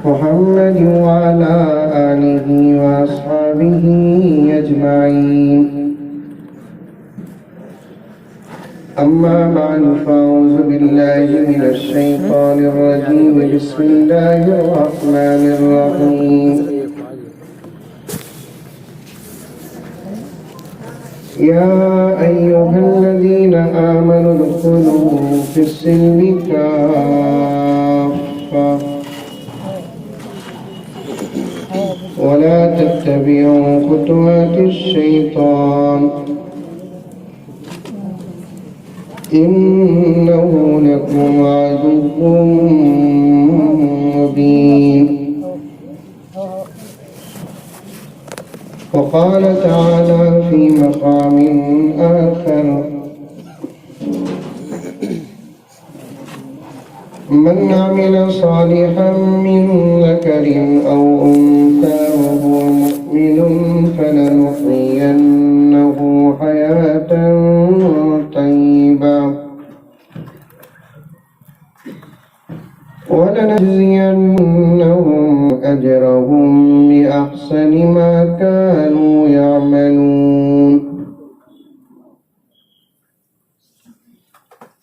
محمد وعلى آله وأصحابه أجمعين. أما بعد فأعوذ بالله من الشيطان الرجيم. بسم الله الرحمن الرحيم. يا أيها الذين آمنوا ادخلوا في السلم كافة ولا تتبعوا خطوات الشيطان إنه لكم عدو مبين. وقال تعالى في مقام آخر: من عمل صالحا من ذكر أو أنثى وهو مؤمن فلنحيينه حياة طيبة ولنجزينهم أجرهم بأحسن ما كانوا يعملون.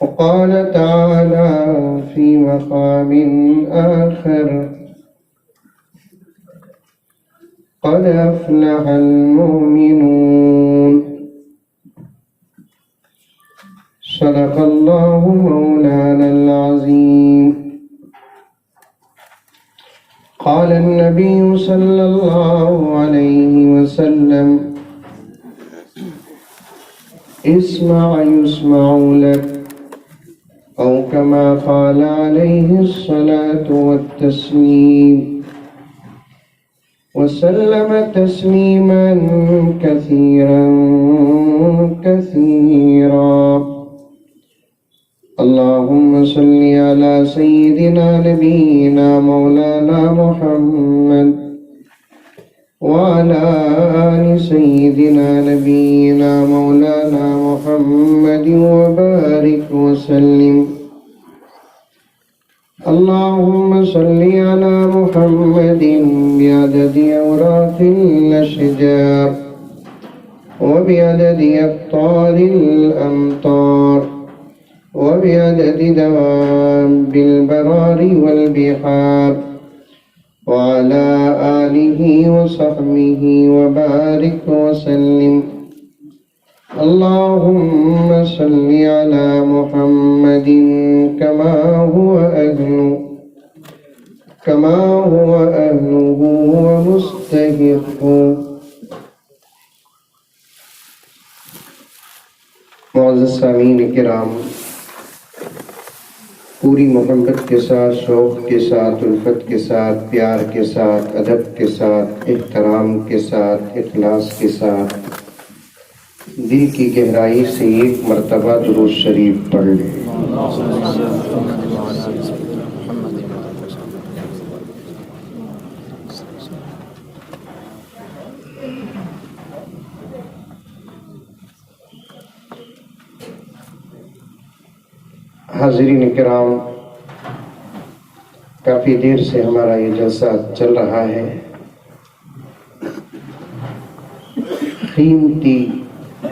وقال تعالى في مقام آخر: قد أفلح المؤمنون. صدق الله مولانا العظيم. قال النبي صلى الله عليه وسلم: اسمع يسمع لك، أو كما قال عليه الصلاة والتسليم، وسلم تسليما كثيرا كثيرا. اللهم صل على سيدنا نبينا مولانا محمد وعلى آل سيدنا نبينا مولانا محمد وبارك وسلم. اللهم صل على محمد بعدد أوراق الأشجار وبعدد أقطار الأمطار وبعدد دواب البرار والبحار وعلى آله وصحبه وبارك وسلم. اللهم صل على محمد كما هو أهله ومستحقه. معزز سامعین کرام، پوری محبت کے ساتھ، شوق کے ساتھ، الفت کے ساتھ، پیار کے ساتھ، ادب کے ساتھ، احترام کے ساتھ، اخلاص کے ساتھ دل کی گہرائی سے ایک مرتبہ درود شریف پڑھ لیں۔ حاضرین کرام، کافی دیر سے ہمارا یہ جلسہ چل رہا ہے۔ قیمتی،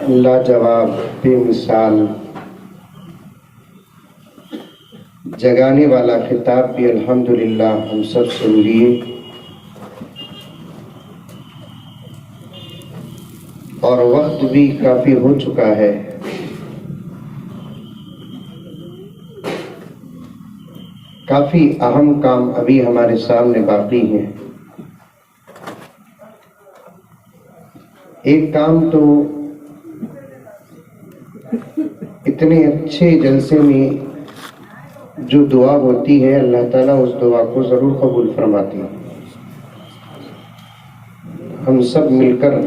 لاجواب، بے مثال، جگانے والا خطاب بھی الحمدللہ ہم سب سن لیے، اور وقت بھی کافی ہو چکا ہے۔ کافی اہم کام ابھی ہمارے سامنے باقی ہیں۔ ایک کام تو اتنے اچھے جلسے میں جو دعا ہوتی ہے، اللہ تعالیٰ اس دعا کو ضرور قبول فرماتی ہے۔ ہم سب مل کر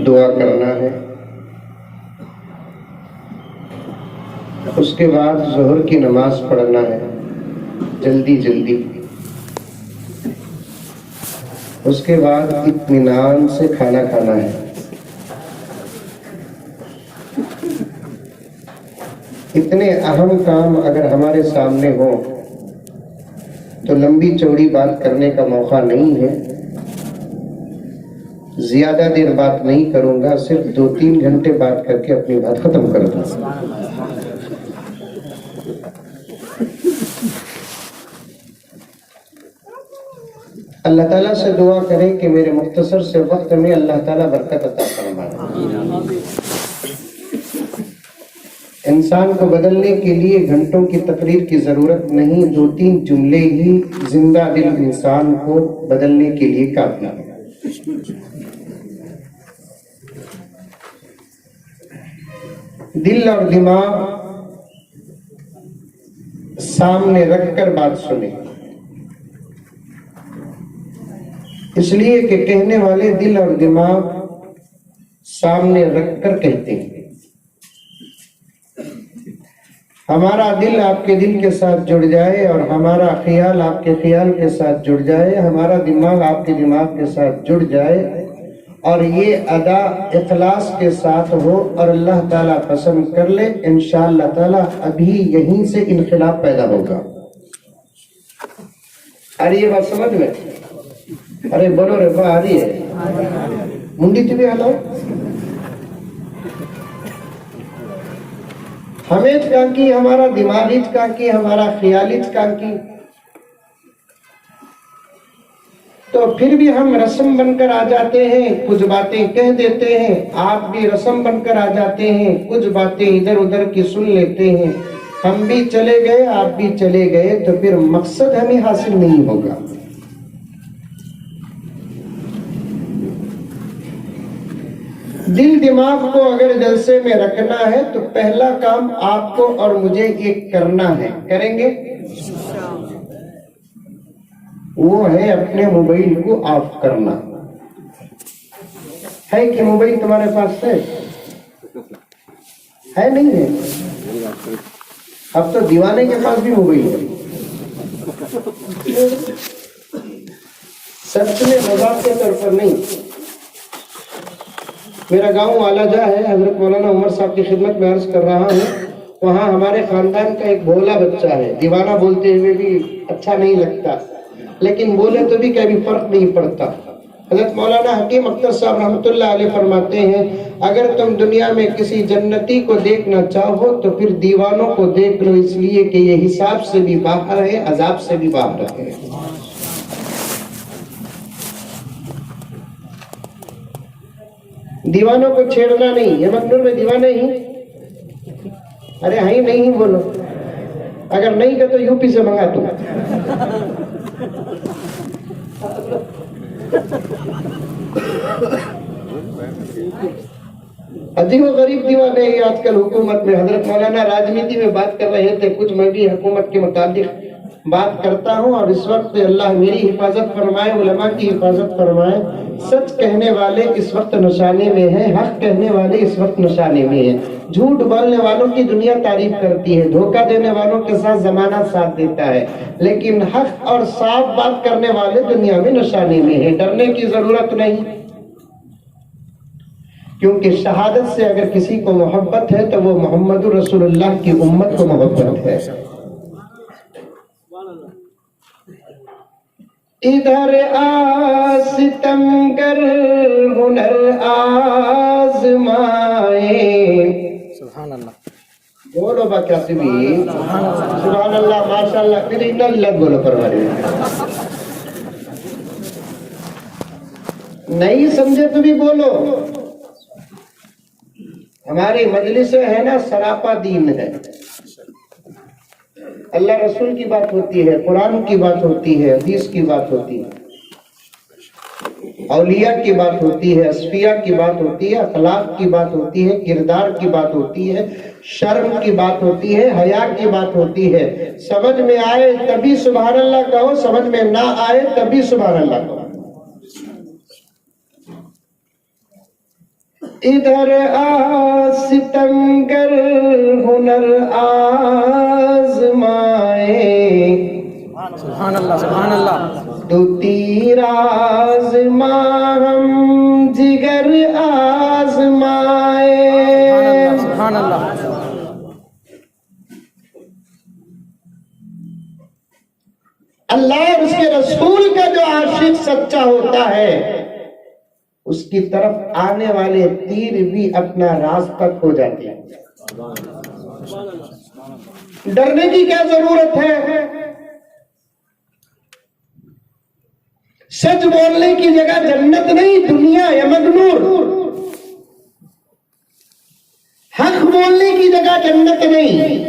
دعا کرنا ہے۔ اس کے بعد ظہر کی نماز پڑھنا ہے جلدی جلدی۔ اس کے بعد اطمینان سے کھانا کھانا ہے۔ اتنے اہم کام اگر ہمارے سامنے ہو تو لمبی چوڑی بات کرنے کا موقع نہیں ہے. زیادہ دیر بات نہیں کروں گا، صرف 2-3 گھنٹے بات کر کے اپنی بات ختم کر دوں. اللہ تعالیٰ سے دعا کریں کہ میرے مختصر سے وقت میں اللہ تعالیٰ برکت عطا فرمائے. انسان کو بدلنے کے لیے گھنٹوں کی تقریر کی ضرورت نہیں، 2-3 جملے ہی زندہ دل انسان کو بدلنے کے لیے کافی ہے. دل اور دماغ سامنے رکھ کر بات سنیں، اس لیے کہ کہنے والے دل اور دماغ سامنے رکھ کر کہتے ہیں. ہمارا دل آپ کے دل کے ساتھ جڑ جائے اور ہمارا خیال آپ کے خیال کے ساتھ جڑ جائے، ہمارا دماغ آپ کے دماغ کے ساتھ جڑ جائے اور یہ ادا اخلاص کے ساتھ ہو اور اللہ تعالیٰ پسند کر لے، انشاءاللہ تعالیٰ ابھی یہیں سے انقلاب پیدا ہوگا. ارے یہ بات سمجھ میں؟ ارے بولو رے با آ رہی ہے منڈی تھی بھی ہلاؤ. ہمیں کی ہمارا دماغی کی ہمارا خیالی کی، تو پھر بھی ہم رسم بن کر آ جاتے ہیں، کچھ باتیں کہہ دیتے ہیں. آپ بھی رسم بن کر آ جاتے ہیں، کچھ باتیں ادھر ادھر کی سن لیتے ہیں. ہم بھی چلے گئے، آپ بھی چلے گئے، تو پھر مقصد ہمیں حاصل نہیں ہوگا. دل دماغ کو اگر جلسے میں رکھنا ہے تو پہلا کام آپ کو اور مجھے یہ کرنا ہے، کریں گے؟ وہ ہے اپنے موبائل کو آف کرنا. ہے کہ موبائل تمہارے پاس ہے نہیں ہے؟ اب تو دیوانے کے پاس بھی موبائل ہے. سچ میں مذاق کے طور پر نہیں. میرا گاؤں والاجہ ہے، حضرت مولانا عمر صاحب کی خدمت میں عرض کر رہا ہوں. وہاں ہمارے خاندان کا ایک بھولا بچہ ہے، دیوانہ بولتے ہوئے بھی اچھا نہیں لگتا، لیکن بولے تو بھی کبھی فرق نہیں پڑتا. حضرت مولانا حکیم اختر صاحب رحمۃ اللہ علیہ فرماتے ہیں، اگر تم دنیا میں کسی جنتی کو دیکھنا چاہو تو پھر دیوانوں کو دیکھ لو، اس لیے کہ یہ حساب سے بھی باہر ہے، عذاب سے بھی باہر ہے. دیوانوں کو چھیڑنا نہیں. یہ مقدور میں دیوانے ہی، ارے ہاں نہیں بولو. اگر نہیں کہ تو یو پی سے منگا دو. عجیب و غریب دیوانے ہیں آج کل حکومت میں. حضرت مولانا راجنیتی میں بات کر رہے تھے، کچھ میں بھی حکومت کے متعلق بات کرتا ہوں، اور اس وقت اللہ میری حفاظت فرمائے، علماء کی حفاظت فرمائے. سچ کہنے والے اس وقت نشانے میں ہیں، حق کہنے والے اس وقت نشانے میں ہیں. جھوٹ بولنے والوں کی دنیا تعریف کرتی ہے، دھوکہ دینے والوں کے ساتھ زمانہ ساتھ دیتا ہے، لیکن حق اور صاف بات کرنے والے دنیا میں نشانے میں ہیں. ڈرنے کی ضرورت نہیں، کیونکہ شہادت سے اگر کسی کو محبت ہے تو وہ محمد رسول اللہ کی امت کو محبت ہے. ادھر ستمگر ہنر آزمائے. سبحان اللہ بولو با کیا بھی سبحان اللہ ماشاء اللہ. پھر اللہ بولو پرواری. نہیں سمجھے تو بھی بولو. ہماری مجلس ہے نا سراپا دین ہے. اللہ رسول کی بات ہوتی ہے، قرآن کی بات ہوتی ہے، حدیث کی بات ہوتی ہے، اولیاء کی بات ہوتی ہے، اصفیاء کی بات ہوتی ہے، اخلاق کی بات ہوتی ہے، کردار کی بات ہوتی ہے، شرم کی بات ہوتی ہے، حیا کی بات ہوتی ہے. سمجھ میں آئے تبھی سبحان اللہ کہو، سمجھ میں نہ آئے تبھی سبحان اللہ کہو. ادھر ستمگر ہنر آزمائے. سبحان اللہ سبحان اللہ. دو تیر آزما ہم جگر آزمائے. سبحان اللہ. اللہ اور اس کے رسول کا جو عاشق سچا ہوتا ہے اس کی طرف آنے والے تیر بھی اپنا راستہ کھو جاتے ہیں. ڈرنے کی کیا ضرورت ہے؟ سچ بولنے کی جگہ جنت نہیں دنیا یا مغنور. حق بولنے کی جگہ جنت نہیں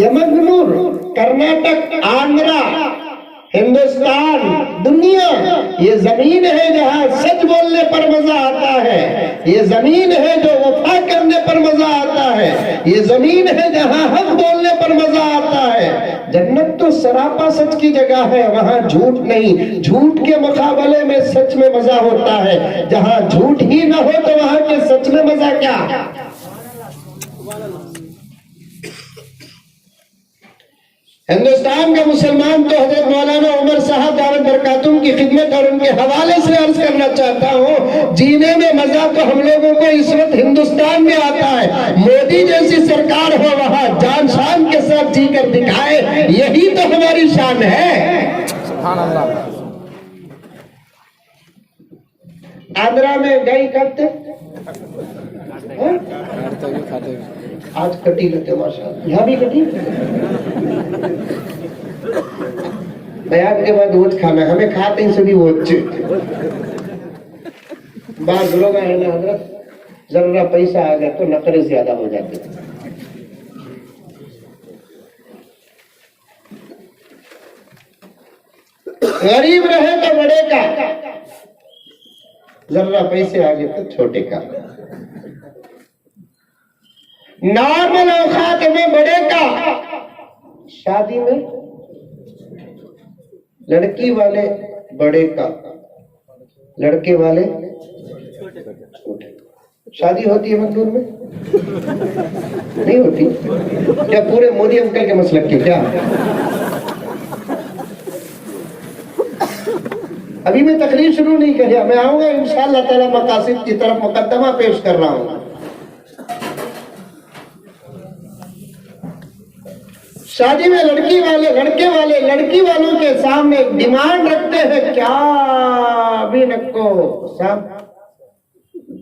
یا مغنور. کرناٹک، آندھرا، ہندوستان، دنیا یہ زمین ہے جہاں سچ بولنے پر مزہ آتا ہے. یہ زمین ہے جو وفا کرنے پر مزہ آتا ہے. یہ زمین ہے جہاں حق بولنے پر مزہ آتا ہے. جنت تو سراپا سچ کی جگہ ہے، وہاں جھوٹ نہیں. جھوٹ کے مقابلے میں سچ میں مزہ ہوتا ہے. جہاں جھوٹ ہی نہ ہو تو وہاں کے سچ میں مزہ کیا؟ ہندوستان کا مسلمان تو حضرت مولانا عمر صاحب دعوت برکاتہم کی خدمت اور ان کے حوالے سے عرض کرنا چاہتا ہوں، جینے میں مزہ تو ہم لوگوں کو اس وقت ہندوستان میں آتا ہے. مودی جیسی سرکار ہو وہاں جان شان کے ساتھ جی کر دکھائے، یہی تو ہماری شان ہے. سبحان اللہ. آندھرا میں گئی کرتے آج کٹی کرتے ماشاءاللہ. یہاں بھی کٹی. بیان کے بعد ووٹ کھانا ہمیں کھاتے ہیں سبھی ووٹ. بعض لوگ ہیں نا حضرت ذرا پیسہ آ گیا تو نخرے زیادہ ہو جاتے ہیں. غریب رہے تو بڑے کا، ذرا پیسے آگے تو چھوٹے کا. نارمل اوقات میں بڑے کا. شادی میں لڑکی والے بڑے کا، لڑکے والے چھوٹے. شادی ہوتی ہے مقدور میں؟ نہیں ہوتی. کیا پورے مودی انکل کے مسلک کی کیا؟ ابھی میں تقریر شروع نہیں کری، میں آؤں گا انشاءاللہ تعالی مقاصد کی طرف مقدمہ پیش کر رہا ہوں. شادی میں لڑکی والے لڑکے والے لڑکی والوں کے سامنے ڈیمانڈ رکھتے ہیں کیا بھی نکو صاحب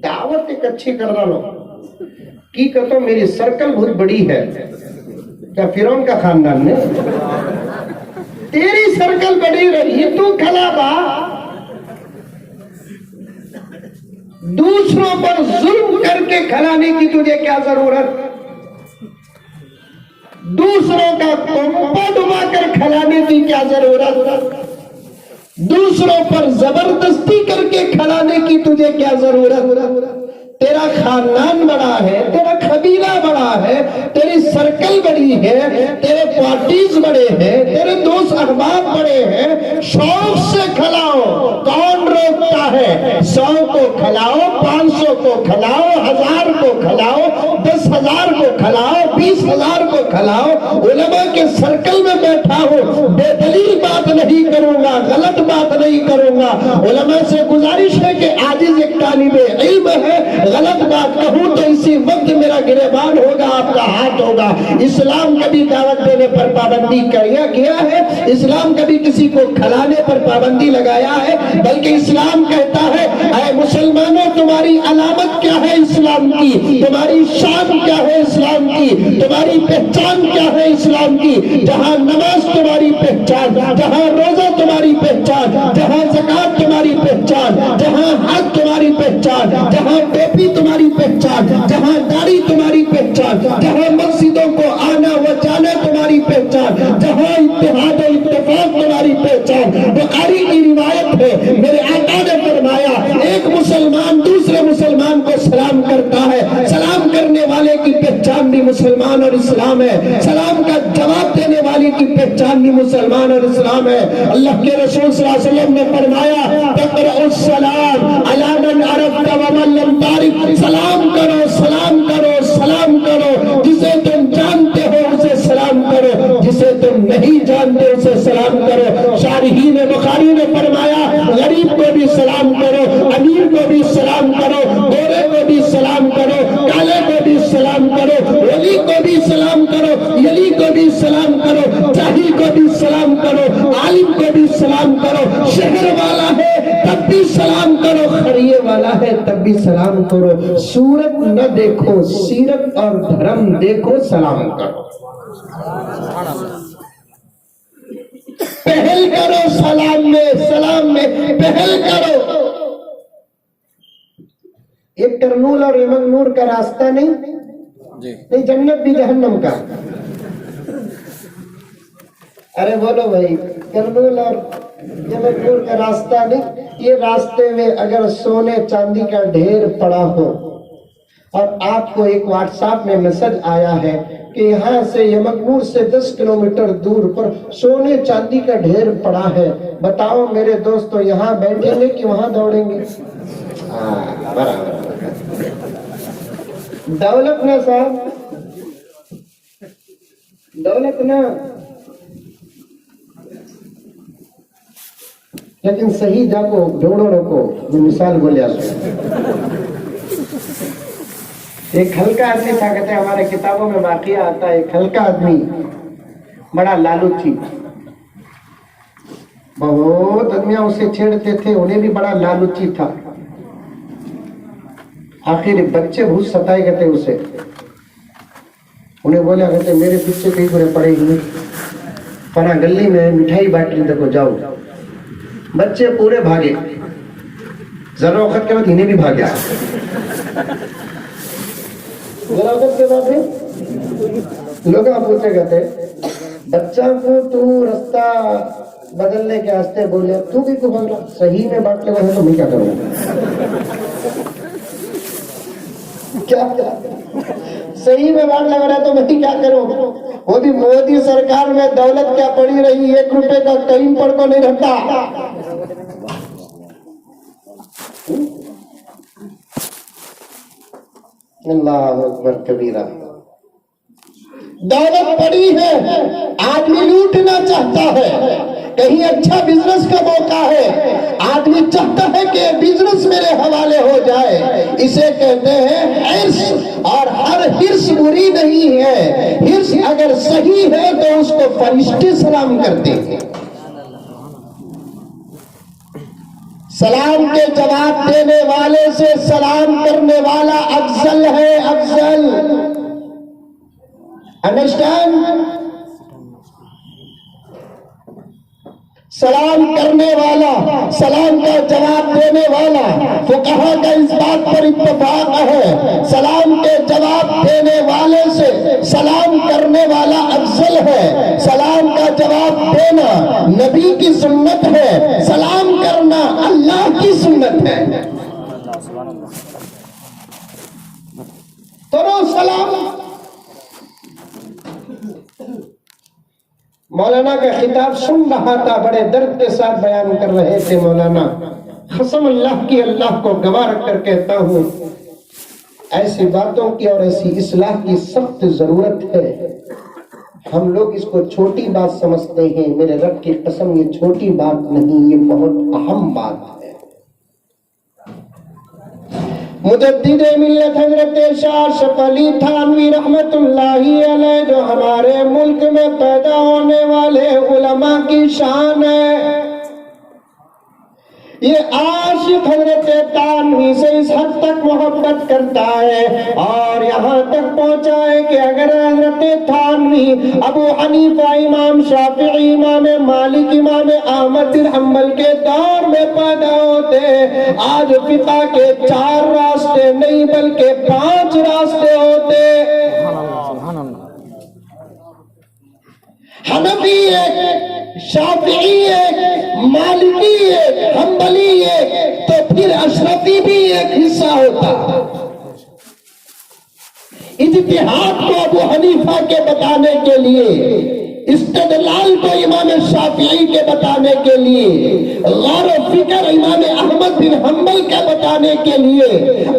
دعوت ایک اچھی کرنا لو کی کہتا میری سرکل بہت بڑی ہے. کیا فرعون کا خاندان میں تیری سرکل بڑی رہی تو کھلا با. دوسروں پر ظلم کر کے کھلانے کی تجھے کیا ضرورت؟ دوسروں کا کنپا ڈبا کر کھلانے کی کیا ضرورت؟ دوسروں پر زبردستی کر کے کھلانے کی تجھے کیا ضرورت؟ تیرا خاندان بڑا ہے، تیرا قبیلہ بڑا ہے، تیری سرکل بڑی ہے، تیرے پارٹیز بڑے ہیں، تیرے دوست احباب بڑے ہیں. شوق سے کھلاؤ. کون روکتا ہے؟ 100 کو کھلاؤ، 500 کو کھلاؤ، 1000 کو کھلاؤ، 10,000 کو کھلاؤ، 20,000 کو کھلاؤ. علماء کے سرکل میں بیٹھا ہوں، بے دلیل بات نہیں کروں گا، غلط بات نہیں کروں گا. علماء سے گزارش ہے کہ عاجز ایک طالب علم ہے، غلط بات کہوں تو اسی وقت میرا گریبان ہوگا، آپ کا ہاتھ ہوگا. اسلام کبھی دعوت دینے پر پابندی کیا گیا ہے؟ اسلام کبھی کسی کو کھلانے پر پابندی لگایا ہے؟ بلکہ اسلام کہتا ہے اے مسلمانوں تمہاری علامت کیا ہے اسلام کی، تمہاری شان کیا ہے اسلام کی، تمہاری پہچان کیا ہے اسلام کی. جہاں نماز تمہاری پہچان، جہاں روزہ تمہاری پہچان، جہاں زکات تمہاری پہچان، جہاں حج تمہاری پہچان، جہاں ٹوپی تمہاری پہچان، جہاں داڑھی تمہاری پہچان، جہاں مسجدوں کو آنا و جانا تمہاری پہچان، جہاں اتحاد و اتفاق تمہاری پہچان. بخاری کی روایت ہے میرے آقا نے فرمایا ایک مسلمان دوسرے مسلمان کو سلام کرتا ہے، سلام کرنے والے کی پہچان بھی مسلمان اور اسلام ہے، سلام کا جواب دینے والی کی پہچان بھی مسلمان اور اسلام ہے. اللہ کے رسول صلی اللہ علیہ وسلم نے فرمایا تقرأ السلام علی من عرفت ومن لم تعرف. سلام کرو سلام کرو سلام کرو، جسے تم جانتے ہو اسے سلام کرو، جسے تم نہیں جانتے اسے سلام کرو. شارحین بخاری نے فرمایا غریب کو بھی سلام کرو، امیر کو بھی سلام کرو، گورے کو بھی سلام کرو، کالے کو بھی سلام کرو، ولی کو بھی سلام کرو، یلی کو بھی سلام کرو، جاہل کو بھی سلام کرو، عالم کو بھی سلام کرو، شہر والا ہے تب بھی سلام کرو، خریے والا ہے تب بھی سلام کرو، صورت نہ دیکھو سیرت اور دھرم دیکھو سلام کرو، پہل کرو سلام میں پہل کرو۔ یہ کرنول اور یمن کا راستہ نہیں جنت بھی جہنم کا۔ ارے بولو بھائی، کرنول اور یمن کا راستہ نہیں، یہ راستے میں اگر سونے چاندی کا ڈھیر پڑا ہو اور آپ کو ایک واٹس ایپ میں میسج آیا ہے کہ یہاں سے یمن سے 10 کلومیٹر دور پر سونے چاندی کا ڈھیر پڑا ہے، بتاؤ میرے دوستو یہاں بیٹھیں گے کہ وہاں دوڑیں گے؟ دولت نہ صاحب، دولت نہ، لیکن صحیح جا کو ڈھونڈو رکھو۔ میں مثال بولیا سو، ایک ہلکا آدمی تھا، کہتے ہیں ہمارے کتابوں میں واقعہ آتا ہے، ایک ہلکا آدمی بڑا لالچی، بہت آدمیاں اسے چھیڑتے تھے، انہیں بھی بڑا لالچی تھا۔ آخر بچے بہت ستائے کرتے اسے، انہیں بولا کہتے میرے پیچھے کہیں پورے پڑے گی، پنا گلی میں مٹھائی باٹلی دیکھو جاؤ۔ بچے پورے بھاگے، ذرا وقت کے بعد انہیں بھی بھاگیا، ذرا وقت کے بعد لوگ پوچھے کہتے بچہ کو تو رستہ بدلنے کے واسطے بولے، تو بھی کو بھاگا، صحیح میں بات لگا ہے تو میں کیا کروں کیا صحیح میں بات لگا رہا ہے تو میں کیا کروں؟ وہ بھی مودی سرکار میں دولت کیا پڑی رہی، 1 روپے کا کہیں پڑ کو نہیں رہتا۔ اللہ اکبر کبیرہ، دولت پڑی ہے، آدمی لوٹنا چاہتا ہے، کہیں اچھا بزنس کا موقع ہے، آدمی چاہتا ہے کہ بزنس میرے حوالے ہو جائے، اسے کہتے ہیں حرص، اور ہر حرص بری نہیں ہے، حرص اگر صحیح ہے تو اس کو فرشتے سلام کرتے ہیں۔ سلام کے جواب دینے والے سے سلام کرنے والا افضل ہے، افضل، انڈرسٹینڈ؟ سلام کرنے والا، سلام کا جواب دینے والا، فقہا کا اس بات پر اتفاق ہے، سلام کے جواب دینے والے سے سلام کرنے والا افضل ہے۔ سلام کا جواب دینا نبی کی سنت ہے، سلام کرنا اللہ کی سنت ہے۔ کرو سلام۔ مولانا کا خطاب سن رہا تھا، بڑے درد کے ساتھ بیان کر رہے تھے مولانا، قسم اللہ کی، اللہ کو گواہ رکھ کر کہتا ہوں، ایسی باتوں کی اور ایسی اصلاح کی سخت ضرورت ہے۔ ہم لوگ اس کو چھوٹی بات سمجھتے ہیں، میرے رب کی قسم یہ چھوٹی بات نہیں، یہ بہت اہم بات ہے۔ مجدد ملت حضرت شاہ اشرف علی تھانوی رحمت اللہ علیہ، جو ہمارے ملک میں پیدا ہونے والے علماء کی شان ہے، یہ عاشق حضرت تھانوی سے اس حد تک محبت کرتا ہے اور یہاں تک پہنچا ہے کہ اگر حضرت تھانوی ابو حنیفہ، امام شافعی، امام مالک، امام احمد بن حنبل کے دور میں پیدا ہوتے، آج فقہ کے 4 راستے نہیں بلکہ 5 راستے ہوتے۔ حنفی ایک، شافعی ایک، مالکی ایک، حنبلی ایک، تو پھر اشرفی بھی ایک حصہ ہوتا۔ اجتہاد کو ابو حنیفہ کے بتانے کے لیے، استدلال کو امام شافعی کے بتانے کے لیے، غور و فکر امام احمد بن حنبل کے بتانے کے لیے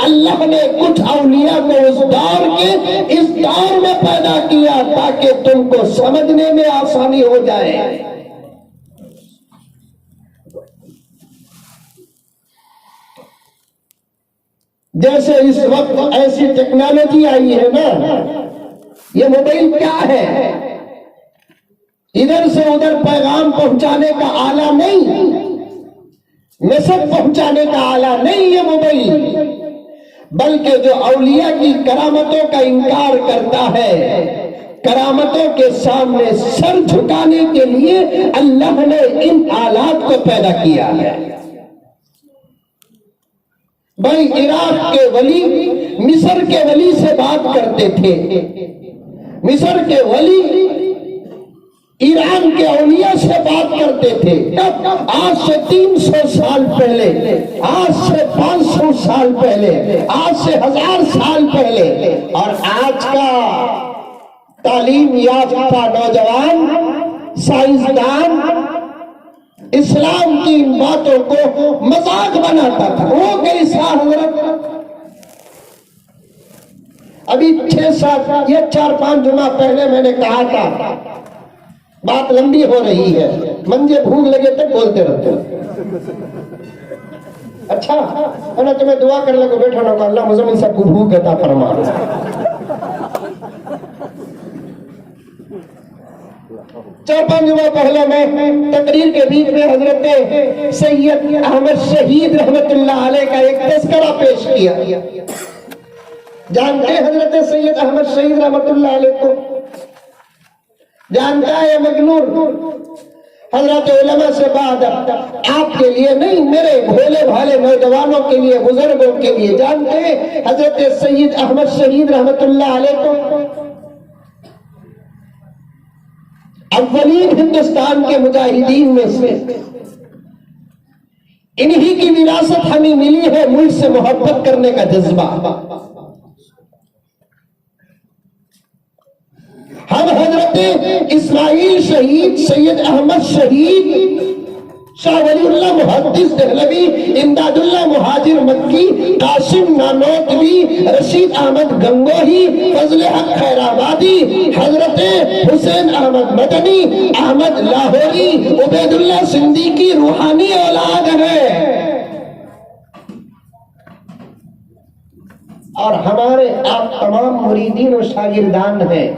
اللہ نے کچھ اولیاء کو اس دور میں پیدا کیا تاکہ تم کو سمجھنے میں آسانی ہو جائے۔ جیسے اس وقت ایسی ٹیکنالوجی آئی ہے نا، یہ موبائل کیا ہے، ادھر سے ادھر پیغام پہنچانے کا آلہ نہیں، میسج پہنچانے کا آلہ نہیں یہ موبائل، بلکہ جو اولیاء کی کرامتوں کا انکار کرتا ہے، کرامتوں کے سامنے سر جھکانے کے لیے اللہ نے ان آلات کو پیدا کیا ہے۔ بھائی عراق کے ولی مصر کے ولی سے بات کرتے تھے، مصر کے ولی ایران کے اولیاء سے بات کرتے تھے، آج سے 300 سال پہلے، آج سے 500 سال پہلے، آج سے 1000 سال پہلے، اور آج کا تعلیم یافتہ نوجوان سائنسدان اسلام کی ان باتوں کو مذاق بناتا تھا۔ وہ کیسا حضرت؟ ابھی 6-7 یا 4-5 جمعہ پہلے میں نے کہا تھا، بات لمبی ہو رہی ہے، منجے بھوک لگے تک بولتے رہتے ہیں۔ اچھا اللہ تمہیں دعا کر لگو بیٹھا نہ، اللہ مزمن سب کو بھوک عطا فرما۔ 4-5 جمعہ پہلے میں تقریر کے بیچ میں حضرت سید احمد شہید رحمت اللہ علیہ کا ایک تذکرہ پیش کیا۔ جانتے ہیں حضرت سید احمد شہید رحمت اللہ علیہ کو؟ جانتا ہے مغنور؟ حضرت علماء سے بعد آپ کے لیے نہیں، میرے بھولے بھالے نوجوانوں کے لیے، بزرگوں کے لیے، جانتے ہیں حضرت سید احمد شہید رحمت اللہ علیہ کو؟ اولین ہندوستان کے مجاہدین میں سے، انہی کی وراثت ہمیں ملی ہے ملک سے محبت کرنے کا جذبہ۔ ہم حضرت اسماعیل شہید، سید احمد شہید، شاہ ولی اللہ محدث دہلوی، امداد اللہ مہاجر مکی، قاسم نانوتوی، رشید احمد گنگوہی، فضل حق خیر آبادی، حضرت حسین احمد مدنی، احمد لاہوری، عبید اللہ سندھی کی روحانی اولاد ہے، اور ہمارے آپ تمام مریدین و شاگردان ہیں۔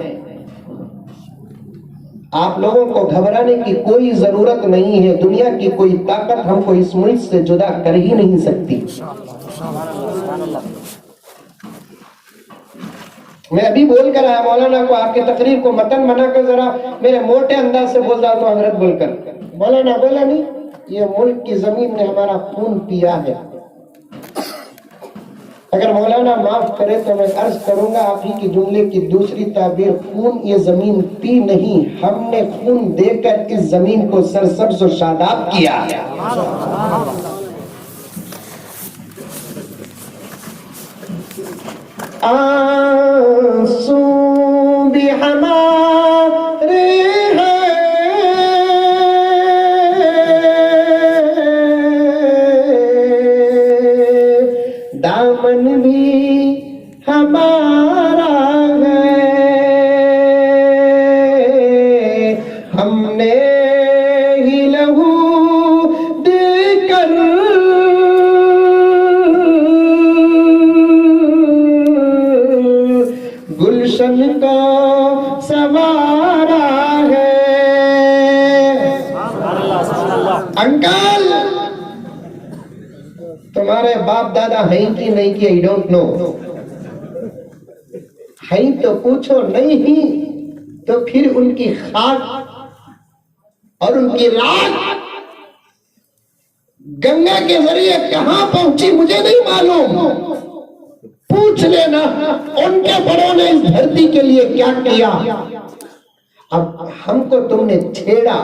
آپ لوگوں کو گھبرانے کی کوئی ضرورت نہیں ہے، دنیا کی کوئی طاقت ہم کو اس ملک سے جدا کر ہی نہیں سکتی۔ میں ابھی بول کر آیا مولانا کو، آپ کی تقریر کو متن بنا کر ذرا میرے موٹے انداز سے بول رہا تو حضرت بول کر، مولانا بولا نہیں، یہ ملک کی زمین نے ہمارا خون پیا ہے۔ اگر مولانا معاف کرے تو میں عرض کروں گا آپ ہی کی جملے کی دوسری تعبیر، خون یہ زمین پی نہیں، ہم نے خون دے کر اس زمین کو سرسبز و شاداب کیا ہے۔ آنسو بھی ہمارے دامن بھی ہمارا ہے، ہم نے ہی لہو دے کر گلشن کو سنوارا ہے۔ انکل تمہارے باپ دادا ہیں کہ نہیں کہ I don't know، ہیں تو پوچھو، نہیں ہی تو پھر ان کی خاک اور ان کی راکھ گنگا کے ذریعے کہاں پہنچی مجھے نہیں معلوم، پوچھ لینا ان کے بڑوں نے اس دھرتی کے لیے کیا کیا۔ اب ہم کو تم نے چھیڑا،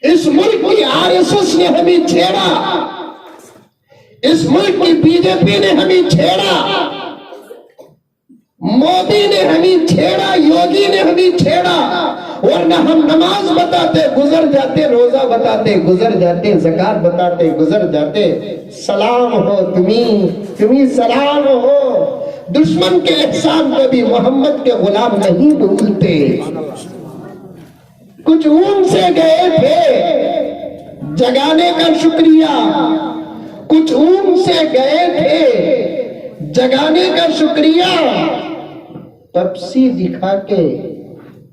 اس ملک کی RSS نے ہمیں چھیڑا، اس ملک کی BJP نے ہمیں چھیڑا، مودی نے ہمیں چھیڑا، یوگی نے ہمیں چھیڑا، ورنہ ہم نماز بتاتے گزر جاتے، روزہ بتاتے گزر جاتے، زکات بتاتے گزر جاتے۔ سلام ہو تمہیں سلام ہو، دشمن کے احسان کو بھی محمد کے غلام نہیں بھولتے۔ کچھ اون سے گئے تھے جگانے کا شکریہ، کچھ اون سے گئے تھے جگانے کا شکریہ، تپسی دکھا کے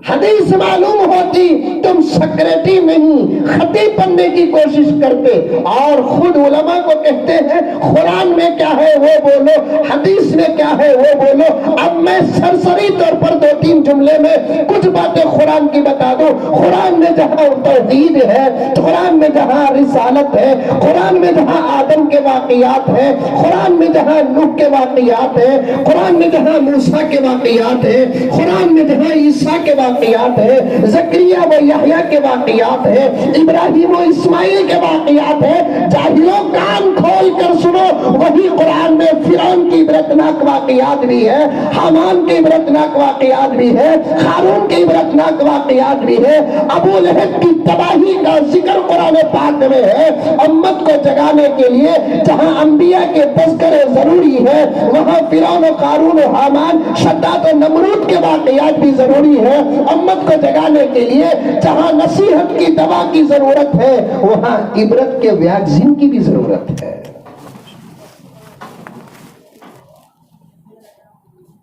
حدیث معلوم ہوتی تم سیکریٹری نہیں خطیب بننے کی کوشش کرتے، اور خود علماء کو کہتے ہیں قرآن میں کیا ہے وہ بولو، حدیث میں کیا ہے وہ بولو۔ اب میں سرسری طور پر 2-3 جملے میں کچھ باتیں قرآن کی بتا دوں۔ قرآن میں جہاں توحید ہے، قرآن میں جہاں رسالت ہے، قرآن میں جہاں آدم کے واقعات ہیں، قرآن میں جہاں نوح کے واقعات ہیں، قرآن میں جہاں موسیٰ کے واقعات ہیں، قرآن میں جہاں عیسیٰ کے واقعات ہے، زکریا و یحییٰ کے واقعات ہے، ابراہیم و اسماعیل کے واقعات ہے، جاہلوں کان کھول کر سنو، وہی قرآن میں فرعون کی عبرتناک واقعات بھی ہے، حامان کے عبرتناک واقعات بھی ہے، قارون کے عبرتناک واقعات بھی ہے، ابو لہب کی تباہی کا ذکر قرآن پاک میں ہے۔ امت کو جگانے کے لیے جہاں انبیاء کے تذکرے ضروری ہے، وہاں فرعون و قارون و حامان شداد و نمرود کے واقعات بھی ضروری ہے۔ امت کو جگانے کے لیے جہاں نصیحت کی دوا کی ضرورت ہے، وہاں عبرت کے ویکسین کی بھی ضرورت ہے۔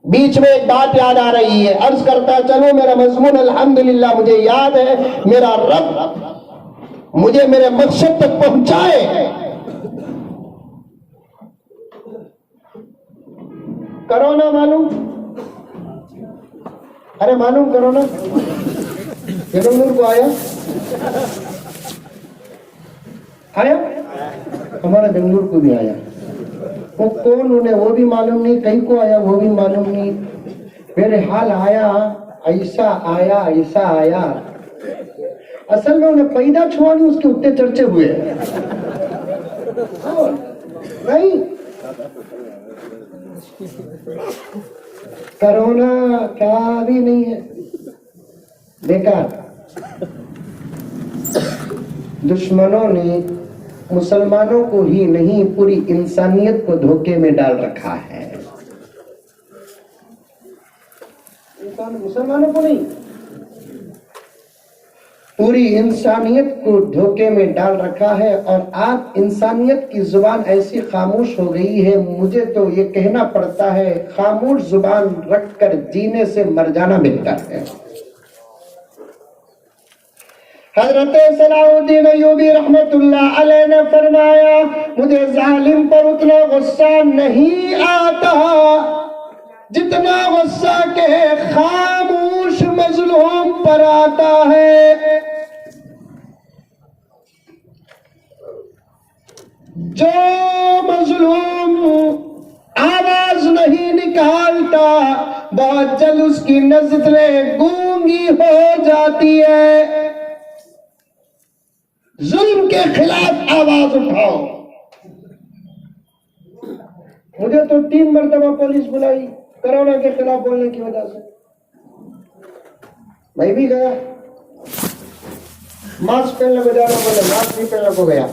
بیچ میں ایک بات یاد آ رہی ہے، عرض کرتا چلو میرا مضمون الحمدللہ مجھے یاد ہے، میرا رب مجھے میرے مقصد تک پہنچائے۔ کرونا معلوم، ارے معلوم کرونا بنگلور کو آیا ہمارا بنگلور کو بھی آیا، وہ کون انہیں وہ بھی معلوم نہیں، کہیں کو آیا وہ بھی معلوم نہیں، میرے حال آیا ایسا آیا ایسا آیا۔ اصل میں انہیں پیدا چھوا نہیں، اس کے اتنے چرچے ہوئے نہیں۔ کرونا کیا بھی نہیں ہے، بیکار۔ دشمنوں نے مسلمانوں کو ہی نہیں پوری انسانیت کو دھوکے میں ڈال رکھا ہے۔ مسلمانوں کو نہیں، پوری انسانیت کو دھوکے میں ڈال رکھا ہے، اور آج انسانیت کی زبان ایسی خاموش ہو گئی ہے، مجھے تو یہ کہنا پڑتا ہے خاموش زبان رکھ کر جینے سے مر جانا بہتر ہے۔ حضرت صلاح الدین ایوبی رحمت اللہ علیہ نے فرمایا مجھے ظالم پر اتنا غصہ نہیں آتا جتنا غصہ کے خاموش مظلوم پر آتا ہے۔ جو مظلوم آواز نہیں نکالتا بہت جلد اس کی نظریں گونگی ہو جاتی ہے۔ ظلم کے خلاف آواز اٹھاؤ۔ مجھے تو 3 مرتبہ پولیس بلائی کرونا کے خلاف بولنے کی وجہ سے، میں بھی گیا، ماسک پہننے کو جانا بولے ماسک نہیں پہننے کو گیا۔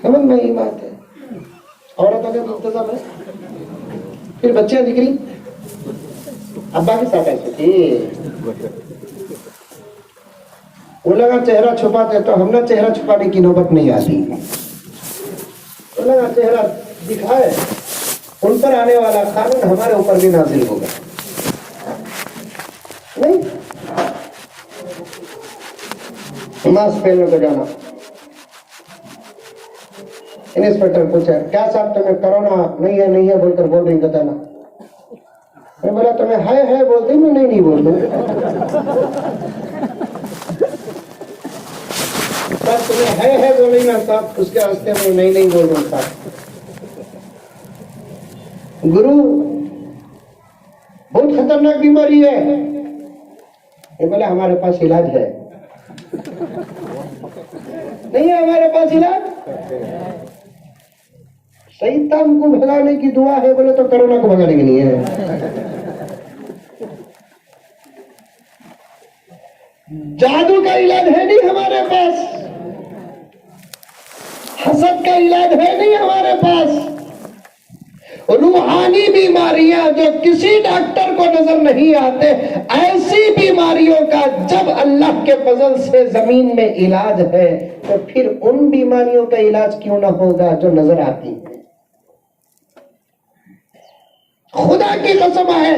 سمجھ میں یہ بات ہے، عورتوں کا انتظام ہے۔ پھر بچیاں نکلی ابا کے ساتھ ایسے تھی، وہ لگا چہرہ چھپاتے تو ہم نے چہرہ چھپانے کی نوبت نہیں آتی، وہ لگا چہرہ دکھائے، ان پر آنے والا قانون ہمارے اوپر بھی نازل ہوگا۔ نہیں ماسک پہننے کو جانا۔ انسپیکٹر پوچھا کیا صاحب تمہیں کرونا نہیں ہے بول کر بول رہی بتانا۔ میں بولا تمہیں ہے بولتی، میں نہیں بولتا، تمہیں ہے بول رہی نا صاحب، اس کے راستے میں نہیں بول رہا صاحب۔ گرو بہت خطرناک بیماری ہے، یہ بولا ہمارے پاس علاج ہے۔ نہیں ہے ہمارے پاس علاج، شیطان کو بھگانے کی دعا ہے، بولے تو کرونا کو بھگانے کی نہیں ہے۔ جادو کا علاج ہے نہیں ہمارے پاس، حسد کا علاج ہے نہیں ہمارے پاس، روحانی بیماریاں جو کسی ڈاکٹر کو نظر نہیں آتے، ایسی بیماریوں کا جب اللہ کے فضل سے زمین میں علاج ہے تو پھر ان بیماریوں کا علاج کیوں نہ ہوگا جو نظر آتی ہیں۔ خدا کی قسم ہے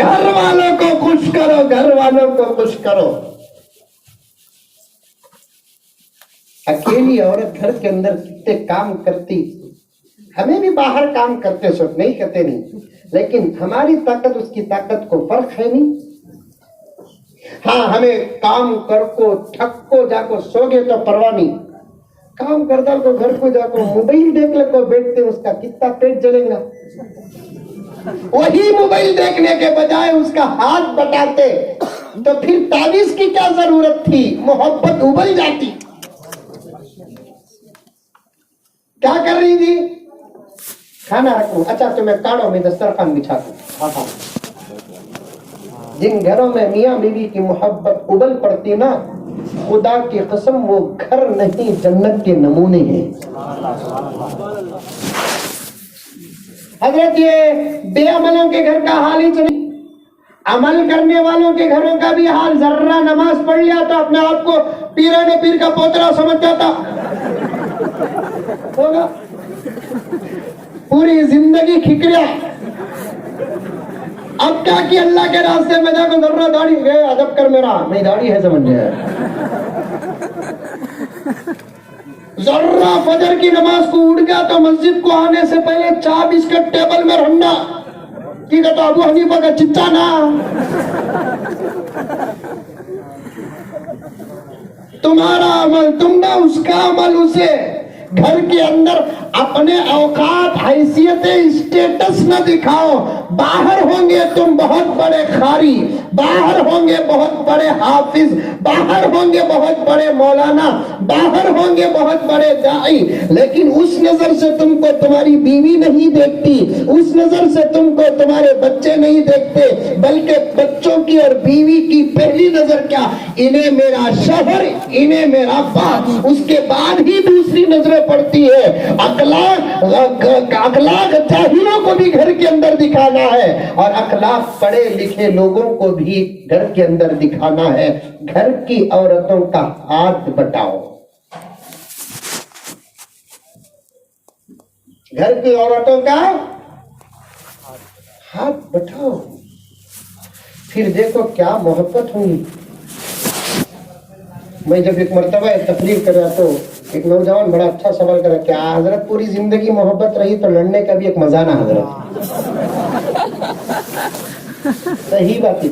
گھر والوں کو خوش کرو، گھر والوں کو خوش کرو۔ اکیلی عورت گھر کے اندر کتنے کام کرتی، ہمیں بھی باہر کام کرتے سب نہیں کہتے نہیں، لیکن ہماری طاقت اس کی طاقت کو فرق ہے نہیں۔ ہاں ہمیں کام کر کو تھک کو جا کو سو گے تو پرواہ نہیں، کام کرتا کو گھر کو جا کو موبائل دیکھ لے کو بیٹھتے اس کا کتنا پیٹ جلے گا۔ وہی موبائل دیکھنے کے بجائے اس کا ہاتھ بٹاتے تو پھر تعویذ کی کیا ضرورت تھی، محبت ابل جاتی۔ کیا کر رہی تھی؟ کھانا رکھوں، اچھا تمہیں کاڑو میں دسترخوان بچھا دوں۔ جن گھروں میں میاں بیوی کی محبت ابل پڑتی نا، خدا کی قسم وہ گھر نہیں جنت کے نمونے ہیں۔ حضرت یہ بے عملوں کے گھر کا حال ہی نہیں، عمل کرنے والوں کے گھروں کا بھی حال، ذرہ نماز پڑھ لیا تو اپنے آپ کو پیرانے پیر کا پوترا سمجھ جاتا ہوگا، پوری زندگی کھکڑیا۔ اب کیا کہ اللہ کے راستے میں جا کر ذرہ داڑھی گئے، ادب کر میرا، نہیں داڑھی ہے سمجھ گیا، ذرہ فجر کی نماز کو اٹھ گیا تو مسجد کو آنے سے پہلے چائے بسکٹ ٹیبل میں رکھنا، ٹھیک ہے تو ابو حنیفہ کا چچا نا، تمہارا عمل تم نہ اس کا عمل اسے، گھر کے اندر اپنے اوقات حیثیت اسٹیٹس نہ دکھاؤ، باہر ہوں گے تم بہت بڑے قاری، باہر ہوں گے بہت بڑے حافظ، باہر ہوں گے بہت بڑے مولانا، باہر ہوں گے بہت بڑے داعی، لیکن اس نظر سے تم کو تمہاری بیوی نہیں دیکھتی، اس نظر سے تم کو تمہارے بچے نہیں دیکھتے، بلکہ بچوں کی اور بیوی کی پہلی نظر کیا، انہیں میرا شوہر، انہیں میرا باپ، اس کے بعد ہی دوسری نظریں پڑتی ہے۔ اخلاق جاہلوں کو بھی گھر کے اندر دکھانا ہے اور اخلاق پڑھے لکھے لوگوں کو بھی گھر کے اندر دکھانا ہے۔ گھر کی عورتوں کا ہاتھ بٹاؤ، گھر کی عورتوں کا ہاتھ بٹاؤ، پھر دیکھو کیا محبت ہوئی۔ میں جب ایک مرتبہ تقریر کر رہا تو ایک نوجوان بڑا اچھا سوال کرا، کیا حضرت پوری زندگی محبت رہی تو لڑنے کا بھی ایک مزہ نہ حضرت؟ صحیح بات ہے،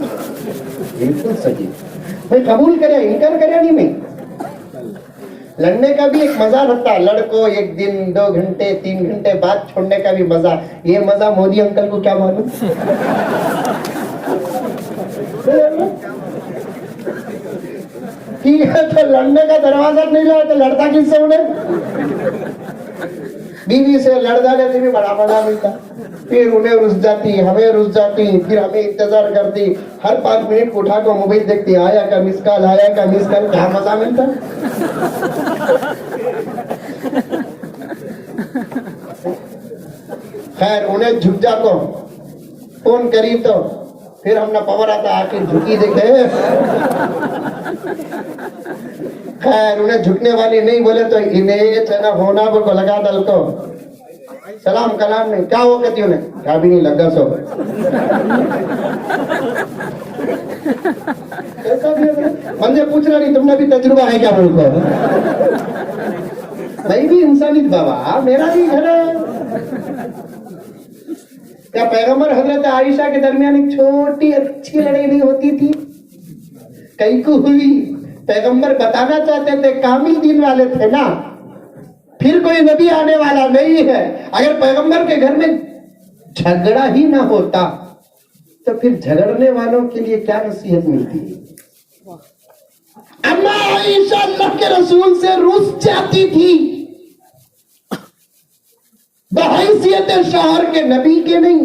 بالکل صحیح، میں قبول کریا، انکار کریا نہیں، میں لڑنے کا بھی ایک مزہ رہتا، لڑکو ایک دن 2 گھنٹے 3 گھنٹے بعد چھوڑنے کا بھی مزہ، یہ مزہ مودی انکل کو کیا معلوم۔ ٹھیک ہے تو لڑنے کا دروازہ نہیں لگا تو لڑتا کس سے انہیں؟ بیوی سے لڑ جانے سے بھی بڑا مزہ ملتا، پھر انہیں رس جاتی، ہمیں رس جاتی، پھر ہمیں انتظار کرتی، ہر 5 منٹ کو اٹھا کر موبائل دیکھتی، آیا کا مس کال، آیا کا مس کال، کیا مزہ ملتا۔ خیر انہیں جھک جا کو فون کری تو پھر ہم نے پاور آتا آ کے جھکی دیکھے، خیر انہیں جھکنے والی نہیں بولے تو انہیں چنا ہونا کو لگا دل کو سلام کلام نہیں، کیا ہو کہتی انہیں، کیا بھی نہیں لگا سو۔ مجھے پوچھنا نہیں، تم نے بھی تجربہ ہے کیا ملک کو؟ میں بھی انسانیت بابا، میرا بھی گھر ہے۔ کیا پیغمبر حضرت عائشہ کے درمیان ایک چھوٹی اچھی لڑائی نہیں ہوتی تھی؟ کئی کو ہوئی، پیغمبر بتانا چاہتے تھے کامل دین والے تھے نا، پھر کوئی نبی آنے والا نہیں ہے، اگر پیغمبر کے گھر میں جھگڑا ہی نہ ہوتا تو پھر جھگڑنے والوں کے لیے کیا نصیحت ملتی ہے۔ اما عائشہ اللہ کے رسول سے رس جاتی تھی، بحیثیت شوہر کے، نبی کے نہیں،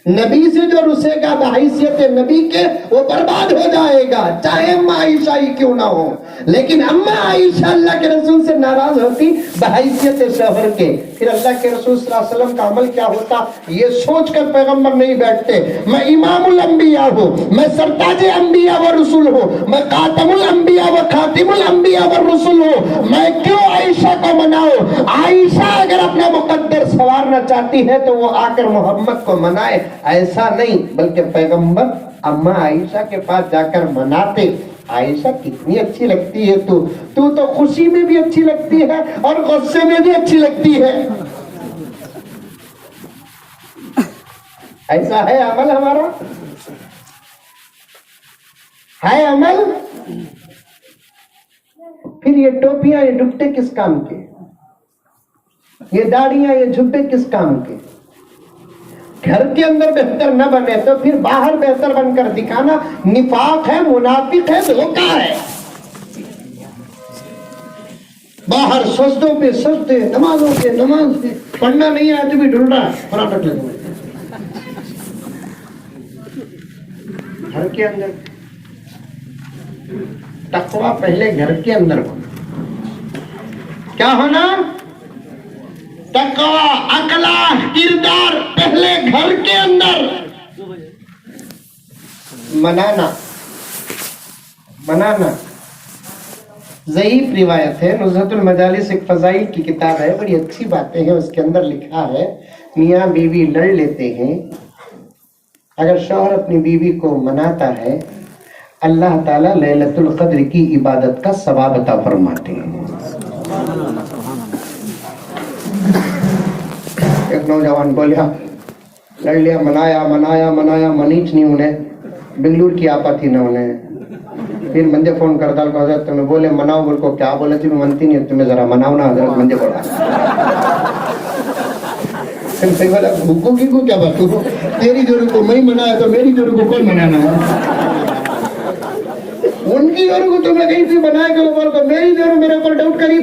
نبی سے جو رسے گا بحیثیت نبی کے وہ برباد ہو جائے گا، چاہے اما عائشہ ہی کیوں نہ ہو، لیکن اما عائشہ اللہ کے رسول سے ناراض ہوتی بحیثیت شوہر کے، پھر اللہ کے رسول صلی اللہ علیہ وسلم کا عمل کیا ہوتا، یہ سوچ کر پیغمبر نہیں بیٹھتے میں امام الانبیاء ہوں، میں سرتاج انبیاء و رسول ہوں، میں خاتم الانبیاء و خاتم الانبیاء و رسول ہوں، میں کیوں عائشہ کو مناؤں؟ عائشہ اگر اپنا مقدر سنوارنا چاہتی ہے تو وہ آ کر محمد کو منائے، ایسا نہیں بلکہ پیغمبر اما عائشہ کے پاس جا کر مناتے، عائشہ کتنی اچھی لگتی ہے تو تو خوشی میں بھی اچھی لگتی ہے اور غصے میں بھی اچھی لگتی ہے. ایسا ہے عمل ہمارا، ہے عمل. پھر یہ ٹوپیاں یہ ڈبٹے کس کام کے، یہ داڑیاں یہ جھبے کس کام کے؟ گھر کے اندر بہتر نہ بنے تو پھر باہر بہتر بن کر دکھانا نفاق ہے، منافق ہے، دھوکہ ہے. باہر سجدوں پہ سجدے، نمازوں پہ نماز پہ، پڑھنا نہیں آیا تو بھی ڈھونڈ رہا ہے فٹافٹ لگو. گھر کے اندر تقویٰ پہلے گھر کے اندر ہونا. کیا ہونا؟ تقویٰ، اخلاق، کردار پہلے گھر کے اندر. منانا ضعیف روایت ہے. نزہت المجالس ایک فضائل کی کتاب ہے، بڑی اچھی باتیں ہیں اس کے اندر. لکھا ہے میاں بیوی لڑ لیتے ہیں، اگر شوہر اپنی بیوی کو مناتا ہے اللہ تعالیٰ لیلۃ القدر کی عبادت کا ثواب عطا فرماتے ہیں. ایک نوجوان بولیا، لڑ لیا، منایا منیچ نہیں انہیں، بنگلور کی آپا تھی نہ انہیں. پھر مندے فون کرتا کو حضرت تمہیں بولے مناؤ، بول کو کیا بولے تھی میں منتی نہیں، تمہیں ذرا مناؤ نا حضرت. مندے بولا بھوکو کی کو کیا بات ہو، تیری جوڑی کو میں منایا تو میری جوڑی کو کون منانا ہے؟ ان کی جوڑی کو تمہیں کہیں سے بنایا کہ بول کو میری جوڑی میرے اوپر ڈاؤٹ کری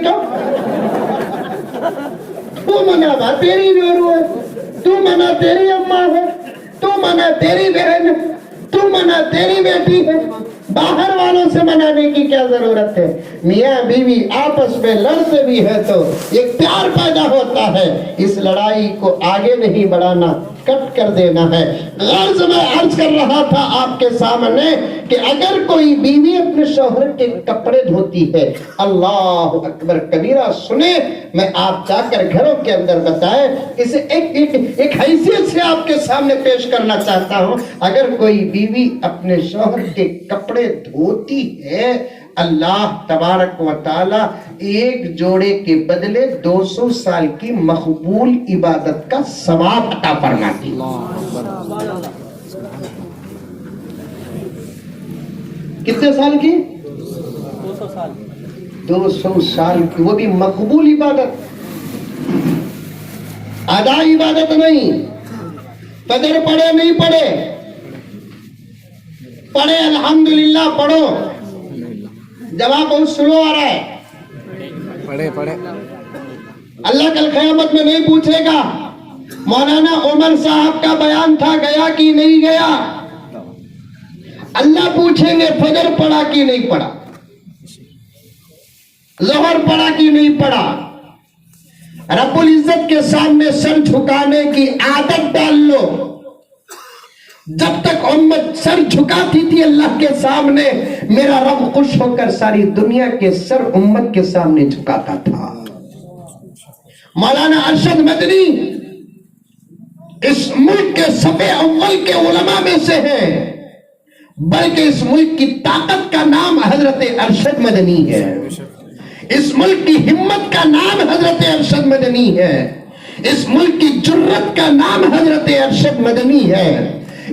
تو منا با تیری جوڑی ہے، تو منا تیری اماں ہے، تو منا تیری بہن ہے، تو منا تیری بیٹی ہے. باہر والوں سے منانے کی کیا ضرورت ہے؟ میاں بیوی آپس میں لڑتے بھی ہے تو ایک پیار پیدا ہوتا ہے. اس لڑائی کو آگے نہیں بڑھانا، کٹ کر دینا ہے. غرض میں عرض کر رہا تھا آپ کے سامنے کہ اگر کوئی بیوی اپنے شوہر کے کپڑے دھوتی ہے، اللہ اکبر کبیرہ سنے، میں آپ جا کر گھروں کے اندر بتائیں، اسے ایک حیثیت سے آپ کے سامنے پیش کرنا چاہتا ہوں. اگر کوئی بیوی اپنے شوہر کے کپڑے دھوتی ہے، اللہ تبارک و تعالی ایک جوڑے کے بدلے 200 سال کی مقبول عبادت کا ثواب عطا فرماتی. کتنے سال کی؟ 200 سال کی، وہ بھی مقبول عبادت، ادا عبادت نہیں. فجر پڑھے نہیں پڑھے، پڑھے الحمدللہ پڑھو. جواب بہت سلو آ رہا ہے. پڑھے اللہ کل قیامت میں نہیں پوچھے گا مولانا عمر صاحب کا بیان تھا گیا کہ نہیں گیا. اللہ پوچھیں گے فجر پڑھا کہ نہیں پڑھا، ظہر پڑھا کہ نہیں پڑھا. رب العزت کے سامنے سر جھکانے کی عادت ڈال لو. جب تک امت سر جھکاتی تھی اللہ کے سامنے، میرا رب خوش ہو کر ساری دنیا کے سر امت کے سامنے جھکاتا تھا. مولانا ارشد مدنی اس ملک کے صفحے اول کے علماء میں سے ہیں، بلکہ اس ملک کی طاقت کا نام حضرت ارشد مدنی ہے. اس ملک کی ہمت کا نام حضرت ارشد مدنی ہے. اس ملک کی جرت کا نام حضرت ارشد مدنی ہے.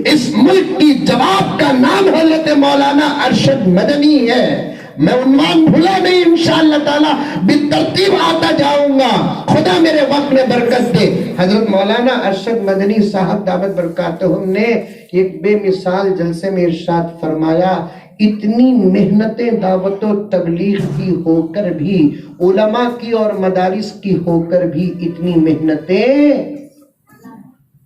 اس ملک کی جواب کا نام حضرت مولانا ارشد مدنی ہے. میں عنوان بھولا نہیں، انشاءاللہ تعالی بالترتیب آتا جاؤں گا. خدا میرے وقت میں برکت دے. حضرت مولانا ارشد مدنی صاحب دعوت برکاتہم نے ایک بے مثال جلسے میں ارشاد فرمایا، اتنی محنتیں دعوت و تبلیغ کی ہو کر بھی، علماء کی اور مدارس کی ہو کر بھی اتنی محنتیں،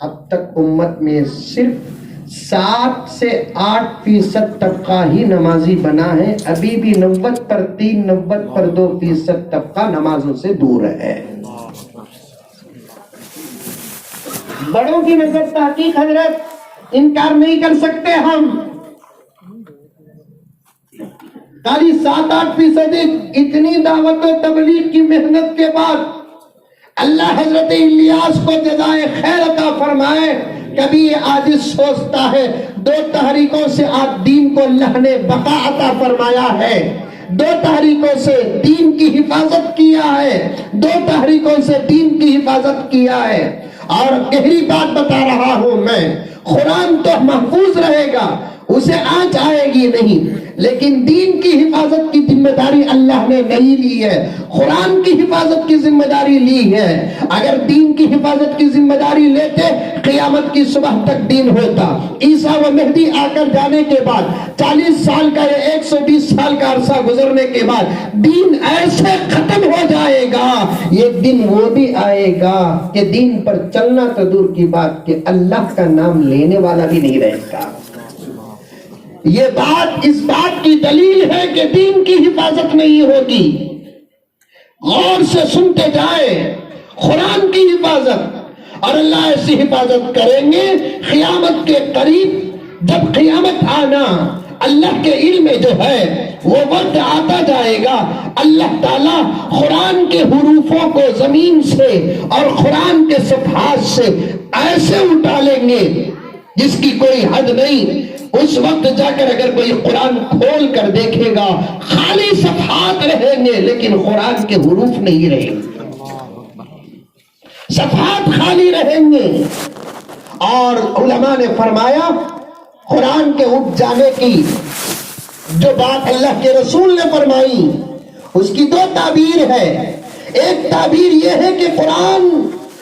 اب تک امت میں صرف 7 سے 8% طبقہ ہی نمازی بنا ہے. ابھی بھی 90 پر 3، 90 پر 2% طبقہ نمازوں سے دور ہے. بڑوں کی نظر تحقیق حضرت انکار نہیں کر سکتے ہم. خالی 7-8% اتنی دعوت و تبلیغ کی محنت کے بعد اللہ حضرت الیاس کو جزائے خیر عطا فرمائے کبھی یہ عاجز سوچتا ہے 2 تحریکوں سے آپ دین کو اللہ نے بقا عطا فرمایا ہے، 2 تحریکوں سے دین کی حفاظت کیا ہے، 2 تحریکوں سے دین کی حفاظت کیا ہے۔ اور گہری بات بتا رہا ہوں میں، قرآن تو محفوظ رہے گا، اسے آنچ آئے گی نہیں، لیکن دین کی حفاظت کی ذمہ داری اللہ نے نہیں لی ہے، قرآن کی حفاظت کی ذمہ داری لی ہے۔ اگر دین کی حفاظت کی ذمہ داری لیتے، قیامت کی صبح تک دین ہوتا۔ عیسیٰ و مہدی آ کر جانے کے بعد 40 سال کا یا 120 سال کا عرصہ گزرنے کے بعد دین ایسے ختم ہو جائے گا، یہ دن وہ بھی آئے گا کہ دین پر چلنا تو دور کی بات کہ اللہ کا نام لینے والا بھی نہیں رہے گا۔ یہ بات اس بات کی دلیل ہے کہ دین کی حفاظت نہیں ہوگی۔ غور سے سنتے جائیں، قرآن کی حفاظت، اور اللہ ایسی حفاظت کریں گے قیامت کے قریب، جب قیامت آنا اللہ کے علم میں جو ہے وہ وقت آتا جائے گا، اللہ تعالیٰ قرآن کے حروفوں کو زمین سے اور قرآن کے صفحات سے ایسے اٹھا لیں گے جس کی کوئی حد نہیں۔ اس وقت جا کر اگر کوئی قرآن کھول کر دیکھے گا، خالی صفحات رہیں گے لیکن قرآن کے حروف نہیں رہیں گے، صفحات خالی رہیں گے۔ اور علماء نے فرمایا قرآن کے اٹھ جانے کی جو بات اللہ کے رسول نے فرمائی، اس کی 2 تعبیر ہے۔ ایک تعبیر یہ ہے کہ قرآن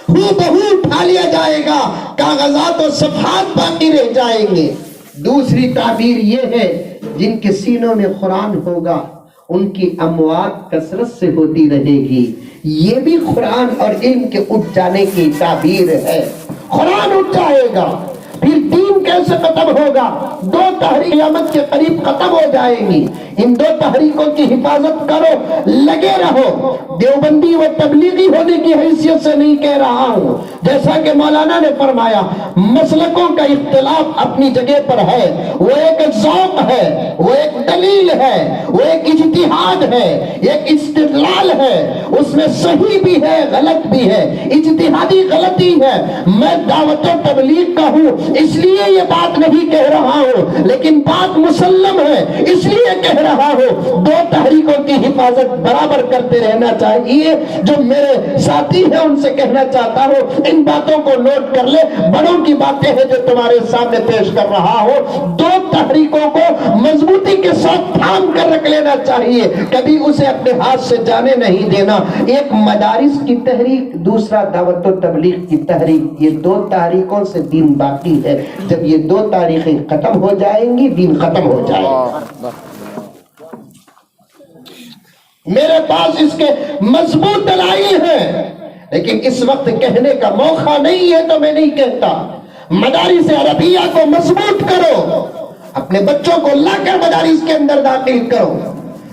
ہو بہو اٹھا لیا جائے گا، کاغذات و صفحات باقی رہ جائیں گے۔ دوسری تعبیر یہ ہے جن کے سینوں میں قرآن ہوگا ان کی اموات کثرت سے ہوتی رہے گی۔ یہ بھی قرآن اور علم کے اٹھ جانے کی تعبیر ہے۔ قرآن اٹھ جائے گا، پھر دین کیسے ختم ہوگا؟ 2 تحریک قیامت کے قریب ختم ہو جائیں گی۔ ان 2 تحریکوں کی حفاظت کرو، لگے رہو۔ دیوبندی و تبلیغی ہونے کی حیثیت سے نہیں کہہ رہا ہوں، جیسا کہ مولانا نے فرمایا مسلکوں کا اختلاف اپنی جگہ پر ہے، وہ ایک ذوق ہے، وہ ایک دلیل ہے، وہ ایک اجتہاد ہے، ایک استدلال ہے، اس میں صحیح بھی ہے غلط بھی ہے، اجتہادی غلطی ہے۔ میں دعوت و تبلیغ کا ہوں اس لیے یہ بات نہیں کہہ رہا ہوں، لیکن بات مسلم ہے اس لیے کہہ رہا ہوں۔ 2 تحریکوں کی حفاظت برابر کرتے رہنا چاہیے۔ جو میرے ساتھی ہیں ان سے کہنا چاہتا ہوں ان باتوں کو نوٹ کر لے، بڑوں کی باتیں ہیں جو تمہارے سامنے پیش کر رہا ہوں۔ 2 تحریکوں کو مضبوطی کے ساتھ تھام کر رکھ لینا چاہیے، کبھی اسے اپنے ہاتھ سے جانے نہیں دینا۔ ایک مدارس کی تحریک، دوسرا دعوت و تبلیغ کی تحریک، یہ 2 تحریکوں سے دین باقی ہے۔ جب یہ 2 تاریخیں ختم ہو جائیں گی دین ختم ہو جائے گا۔ میرے پاس اس کے مضبوط دلائل ہیں، لیکن اس وقت کہنے کا موقع نہیں ہے تو میں نہیں کہتا۔ مدارس عربیہ کو مضبوط کرو، اپنے بچوں کو لا کر مدارس کے اندر داخل کرو،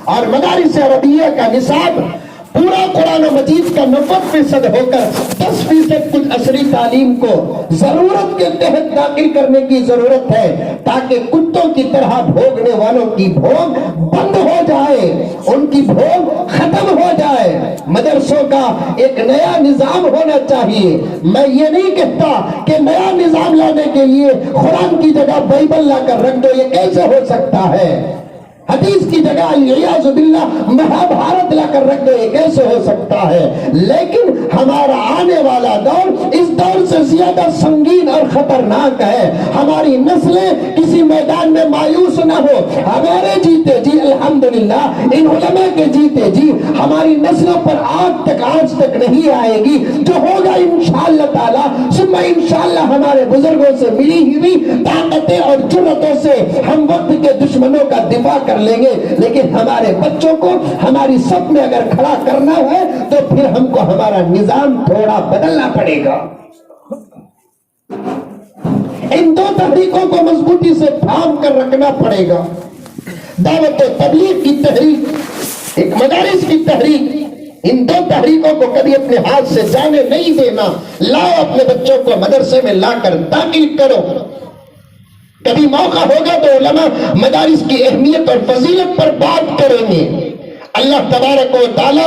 اور مدارس عربیہ کا نصاب پورا قرآن و مجید کا 90% ہو کر 10% کچھ عصری تعلیم کو ضرورت کے تحت داخل کرنے کی ضرورت ہے، تاکہ کتوں کی طرح بھوگنے والوں کی بھوگ بند ہو جائے، ان کی بھوگ ختم ہو جائے۔ مدرسوں کا ایک نیا نظام ہونا چاہیے۔ میں یہ نہیں کہتا کہ نیا نظام لانے کے لیے قرآن کی جگہ بائبل لا کر رکھ دو، یہ کیسے ہو سکتا ہے؟ حدیث کی جگہ الیاذ باللہ مہابھارت لا کر رکھ دو، یہ کیسے ہو سکتا ہے؟ لیکن ہمارا آنے والا دور اس دور سے زیادہ سنگین اور خطرناک ہے۔ ہماری نسلیں کسی میدان میں مایوس نہ ہو، ہمارے جیتے جی الحمدللہ، ان علماء کے جیتے جی ہماری نسلوں پر آج تک نہیں آئے گی۔ جو ہوگا انشاءاللہ تعالی ثم انشاءاللہ ہمارے بزرگوں سے ملی ہوئی طاقتیں اور جرأتوں سے ہم وقت کے دشمنوں کا دفاع کر لیں گے، لیکن ہمارے بچوں کو ہماری صف میں اگر کھڑا کرنا ہے تو پھر ہم کو ہمارا نظام تھوڑا بدلنا پڑے گا۔ ان 2 تحریکوں کو مضبوطی سے تھام کر رکھنا پڑے گا۔ دعوت و تبلیغ کی تحریک، ایک مدارس کی تحریک، ان 2 تحریکوں کو کبھی اپنے ہاتھ سے جانے نہیں دینا۔ لاؤ اپنے بچوں کو مدرسے میں لا کر داخل کرو۔ کبھی موقع ہوگا تو علماء مدارس کی اہمیت اور فضیلت پر بات کریں گے۔ اللہ تبارک و تعالی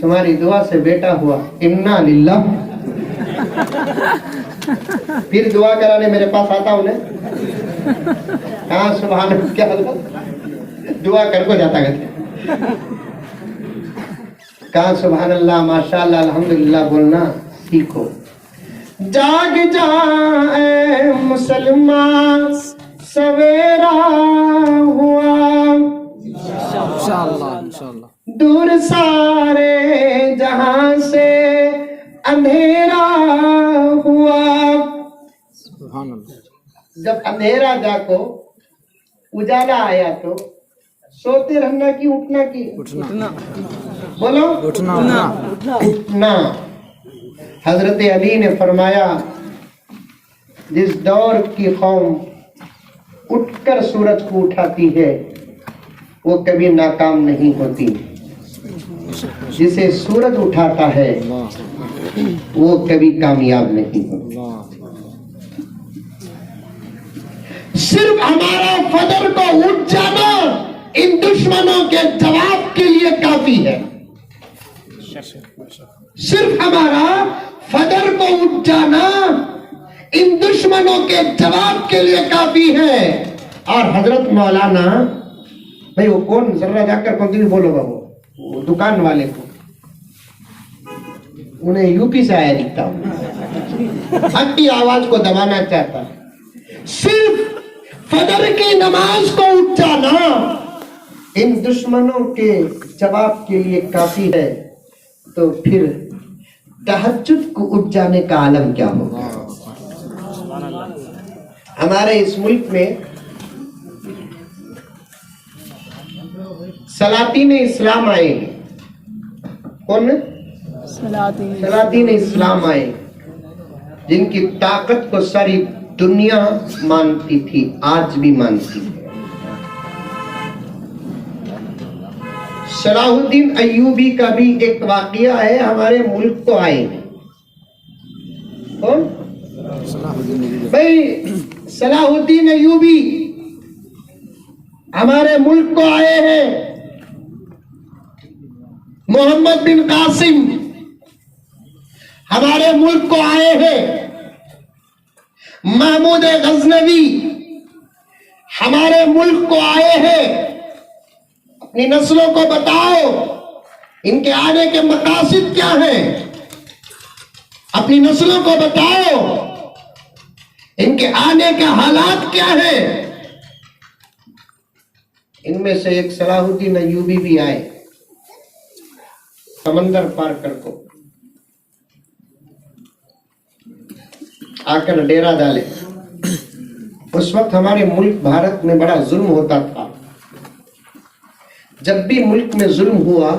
تمہاری دعا سے بیٹا ہوا، انا للہ. پھر دعا کرانے میرے پاس آتا ہوں کہاں سبحان اللہ، کیا دعا کر کو جاتا کرتے، کہاں سبحان اللہ ماشاء اللہ الحمدللہ بولنا سیکھو. جاگ جائے مسلمان سویرا ہوا، انشاءاللہ دور سارے جہاں سے اندھیرا ہوا. سبحان اللہ. جب اندھیرا جا کو اجالا آیا تو سوتے رہنا کی اٹھنا کی؟ اٹھنا بولو اٹھنا. حضرت علی نے فرمایا جس دور کی قوم اٹھ کر سورج کو اٹھاتی ہے وہ کبھی ناکام نہیں ہوتی، جسے سورج اٹھاتا ہے وہ کبھی کامیاب نہیں ہوتا. صرف ہمارا فجر کو اٹھ جانا ان دشمنوں کے جواب کے لیے کافی ہے. صرف ہمارا فجر کو اٹھ جانا ان دشمنوں کے جواب کے لیے کافی ہے. اور حضرت مولانا بھائی وہ کون، ذرا جا کر کنٹینیو بولو بابو، وہ دکان والے کو، انہیں یو پی سے آیا دکھتا ہوں، اپنی آواز کو دبانا چاہتا. صرف فجر کی نماز کو اٹھ جانا ان دشمنوں کے جواب کے لیے کافی ہے، تو پھر تہجد کو اٹھ جانے کا عالم کیا ہوگا. ہمارے اس ملک میں سلاطین اسلام آئے ہیں. کون؟ سلاطین اسلام آئے، جن کی طاقت کو ساری دنیا مانتی تھی، آج بھی مانتی ہے. صلاح الدین ایوبی کا بھی ایک واقعہ ہے، ہمارے ملک کو آئے ہیں. کون بھائی؟ صلاح الدین ایوبی ہمارے ملک کو آئے ہیں. محمد بن قاسم ہمارے ملک کو آئے ہیں. محمود غزنوی ہمارے ملک کو آئے ہیں. اپنی نسلوں کو بتاؤ ان کے آنے کے مقاصد کیا ہیں، اپنی نسلوں کو بتاؤ ان کے آنے کے حالات کیا ہیں. ان میں سے ایک صلاح الدین ایوبی بھی آئے، سمندر پار کر کو آ کر ڈیرا ڈالے. اس وقت ہمارے ملک بھارت میں بڑا ظلم ہوتا تھا. جب بھی ملک میں ظلم ہوا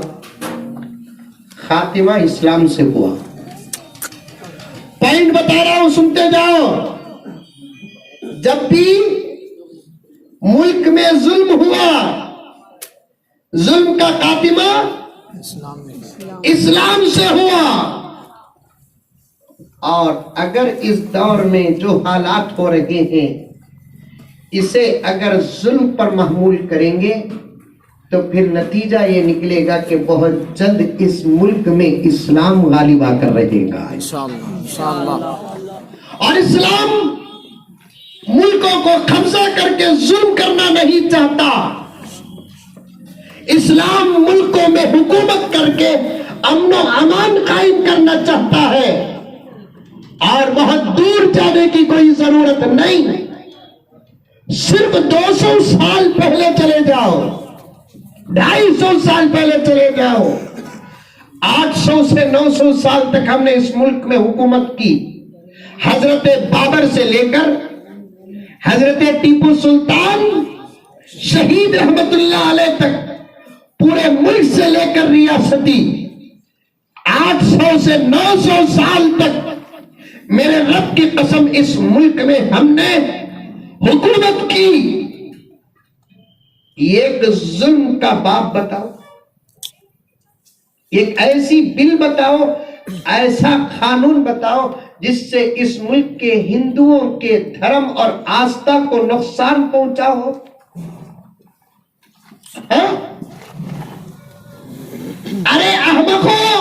خاتمہ اسلام سے ہوا. پوائنٹ بتا رہا ہوں سنتے جاؤ. جب بھی ملک میں ظلم ہوا ظلم کا خاتمہ اسلام سے ہوا. اور اگر اس دور میں جو حالات ہو رہے ہیں اسے اگر ظلم پر محمول کریں گے تو پھر نتیجہ یہ نکلے گا کہ بہت جلد اس ملک میں اسلام غالب آ کر رہے گا انشاءاللہ. اور اسلام ملکوں کو قبضہ کر کے ظلم کرنا نہیں چاہتا. اسلام ملکوں میں حکومت کر کے امن و امان قائم کرنا چاہتا ہے. اور بہت دور جانے کی کوئی ضرورت نہیں، صرف 200 سال پہلے چلے جاؤ، 250 سال پہلے چلے جاؤ. 800 سے 900 سال تک ہم نے اس ملک میں حکومت کی. حضرت بابر سے لے کر حضرت ٹیپو سلطان شہید رحمت اللہ علیہ تک پورے ملک سے لے کر ریاستی 800 سے 900 سال تک میرے رب کی قسم اس ملک میں ہم نے حکومت کی. ایک ظلم کا باپ بتاؤ، ایک ایسی بل بتاؤ، ایسا قانون بتاؤ جس سے اس ملک کے ہندوؤں کے دھرم اور آستھا کو نقصان پہنچا ہو. ارے احمقوں،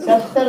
70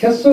600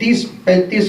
30-35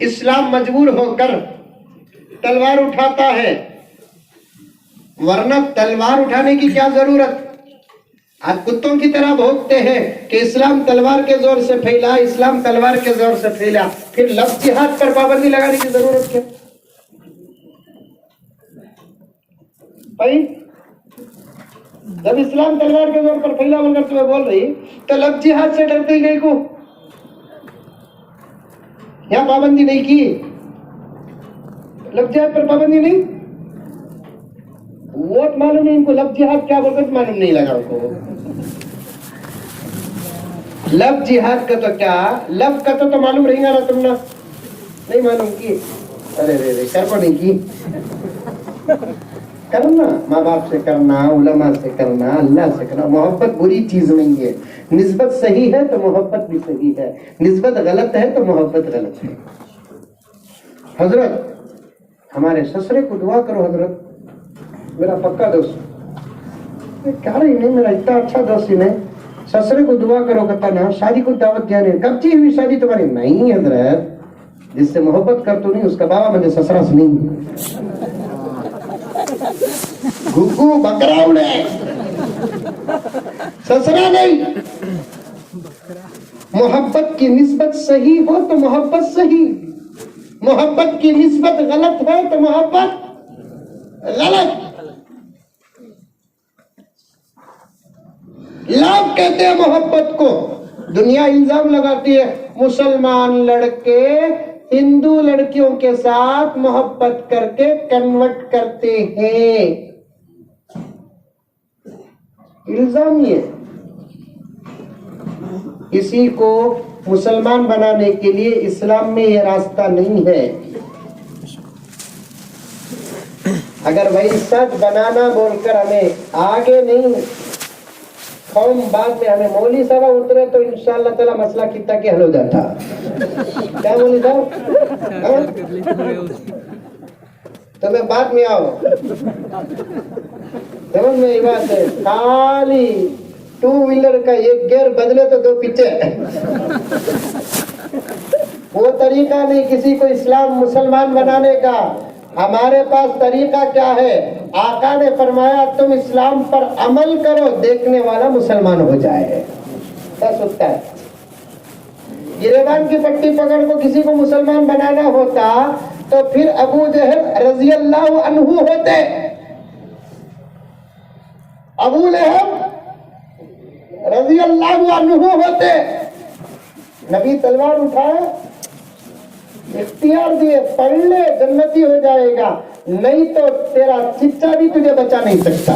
اسلام مجبور ہو کر تلوار اٹھاتا ہے، ورنہ تلوار اٹھانے کی کیا ضرورت؟ آپ کتوں کی طرح بھوکتے ہیں کہ اسلام تلوار کے زور سے پھیلا، اسلام تلوار کے زور سے پھیلا، پھر لفظ جہاد پر پابندی لگانے کی ضرورت کیا؟ بھائی جب اسلام تلوار کے زور پر پھیلا بول کر تمہیں بول رہی تو لفظ جہاد سے ڈرتے ہی نہیں کو یہاں پابندی نہیں کی، لفظ جہاد پر پابندی نہیں، ووٹ معلوم نہیں ان کو، لفظ جہاد کیا بول کر معلوم نہیں لگا ان کو، لفظ جہاد کا تو کیا، لفظ کا تو معلوم رہے گا نا، تم نے نہیں معلوم کی، ارے رے کر کو نہیں کی، کرنا ماں باپ سے کرنا، علماء سے کرنا، اللہ سے کرنا۔ محبت بری چیز نہیں ہے، نسبت صحیح ہے تو محبت بھی صحیح ہے، نسبت غلط ہے تو محبت غلط ہے۔ حضرت ہمارے سسرے کو دعا کرو، حضرت میرا پکا دوست، کہہ رہی نہیں میرا اتنا اچھا دوست ہی نہیں، سسرے کو دعا کرو، کہتا نا شادی کو دعوت دیا نہیں، کب چی ہوئی شادی تمہاری؟ نہیں حضرت، جس سے محبت کر تو نہیں اس کا بابا مجھے سسرا سے نہیں، گھگو بکرا اڑے، سسرا نہیں۔ محبت کی نسبت صحیح ہو تو محبت صحیح، محبت کی نسبت غلط ہے تو محبت غلط۔ لوگ کہتے ہیں محبت کو، دنیا الزام لگاتی ہے مسلمان لڑکے ہندو لڑکیوں کے ساتھ محبت کر کے کنورٹ کرتے ہیں، الزام یہ کسی کو مسلمان بنانے کے لیے اسلام میں یہ راستہ نہیں ہے۔ اگر وہی سچ بنانا بول کر ہمیں آگے نہیں، قوم بعد میں ہمیں مولوی صاحب اترے تو انشاءاللہ تعالی مسئلہ کتنا کہ حل ہو جاتا۔ کیا مولوی صاحب تمہیں بعد میں آؤ، سمجھ میں یہ بات ہے، خالی ٹو ویلر کا ایک گیئر بدلے تو دو پیچھے، وہ طریقہ نہیں کسی کو اسلام مسلمان بنانے کا۔ ہمارے پاس طریقہ کیا ہے؟ آقا نے فرمایا تم اسلام پر عمل کرو، دیکھنے والا مسلمان ہو جائے۔ بس ہوتا ہے، گریبان کی پٹی پکڑ کو کسی کو مسلمان بنانا ہوتا تو پھر ابو جہل رضی اللہ عنہ ہوتے، ابو لہب رضی اللہ عنہ ہوتے۔ نبی تلوار اٹھائے، اختیار دیے، پڑھ لے جنتی ہو جائے گا، نہیں تو تیرا چچا بھی تجھے بچا نہیں سکتا۔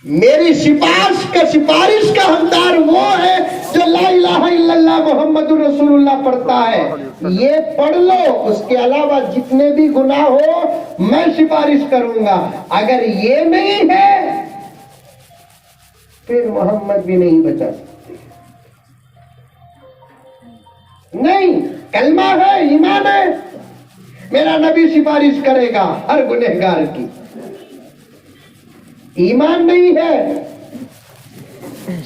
میری سفارش کا حقدار وہ ہے جو لا الہ الا اللہ محمد رسول اللہ پڑھتا ہے، یہ پڑھ لو، اس کے علاوہ جتنے بھی گناہ ہو میں سفارش کروں گا۔ اگر یہ نہیں ہے پھر محمد بھی نہیں بچا سکتے۔ نہیں، کلمہ ہے، ایمان ہے، میرا نبی سفارش کرے گا ہر گنہگار کی۔ ایمان نہیں ہے،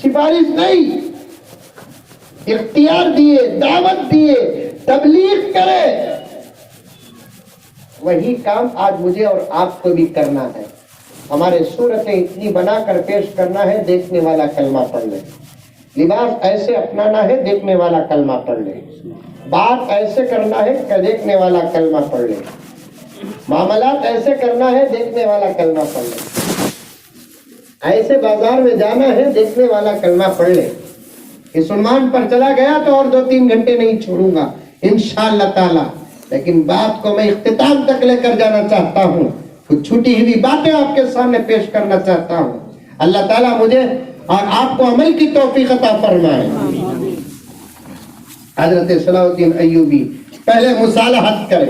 سفارش نہیں، اختیار دیے، دعوت دیے، تبلیغ کرے، وہی کام آج مجھے اور آپ کو بھی کرنا ہے۔ ہمارے صورتیں اتنی بنا کر پیش کرنا ہے، دیکھنے والا کلمہ پڑھ لے، لباس ایسے اپنانا ہے، دیکھنے والا کلمہ پڑھ لے، بات ایسے کرنا ہے کہ دیکھنے والا کلمہ پڑھ لے، معاملات ایسے کرنا ہے، دیکھنے والا کلمہ پڑھ لے، ایسے بازار میں جانا ہے، دیکھنے والا کلمہ پڑھ لے۔ اس عنوان پر چلا گیا تو اور 2-3 گھنٹے نہیں چھوڑوں گا انشاءاللہ تعالی، لیکن بات کو میں اختتام تک لے کر جانا چاہتا ہوں، کچھ چھوٹی ہوئی باتیں آپ کے سامنے پیش کرنا چاہتا ہوں۔ اللہ تعالیٰ مجھے اور آپ کو عمل کی توفیق عطا فرمائے۔ حضرت صلاح الدین ایوبی پہلے مصالحت کرے،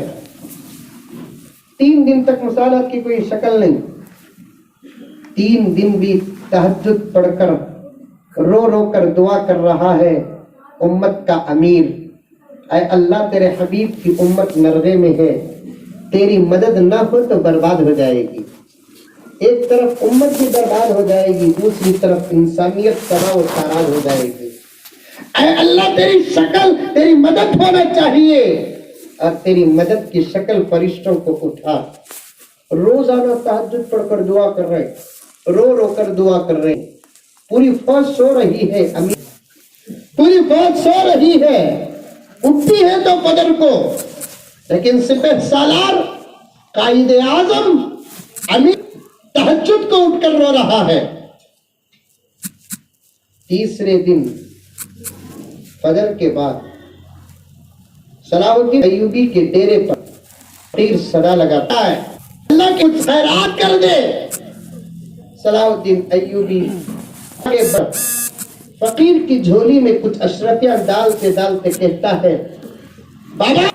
3 دن تک مصالحت کی کوئی شکل نہیں، 3 دن بھی تہجد پڑھ کر رو رو کر دعا کر رہا ہے، امت کا امیر، اے اللہ تیرے حبیب کی امت نرغے میں ہے، تیری مدد نہ ہو تو برباد ہو جائے گی۔ ایک طرف امت بھی برباد ہو جائے گی، دوسری طرف انسانیت تباہ و تاراج ہو جائے گی۔ اے اللہ تیری شکل تیری مدد ہونا چاہیے اور تیری مدد کی شکل فرشتوں کو اٹھا. روزانہ تہجد پڑھ کر دعا کر رہے, رو رو کر دعا کر رہے. پوری فوج سو رہی ہے, پوری فوج سو رہی ہے, اٹھتی ہے تو فجر کو, لیکن سپہ سالار قائد اعظم امیر تہجد کو اٹھ کر رو رہا ہے. تیسرے دن فجر کے بعد صلاح الدین ایوبی کے ڈیرے پر فقیر صدا لگاتا ہے, اللہ کی کچھ خیرات کر دے. صلاح الدین ایوبی کے بعد فقیر کی جھولی میں کچھ اشرفیاں ڈالتے ڈالتے کہتا ہے, بابا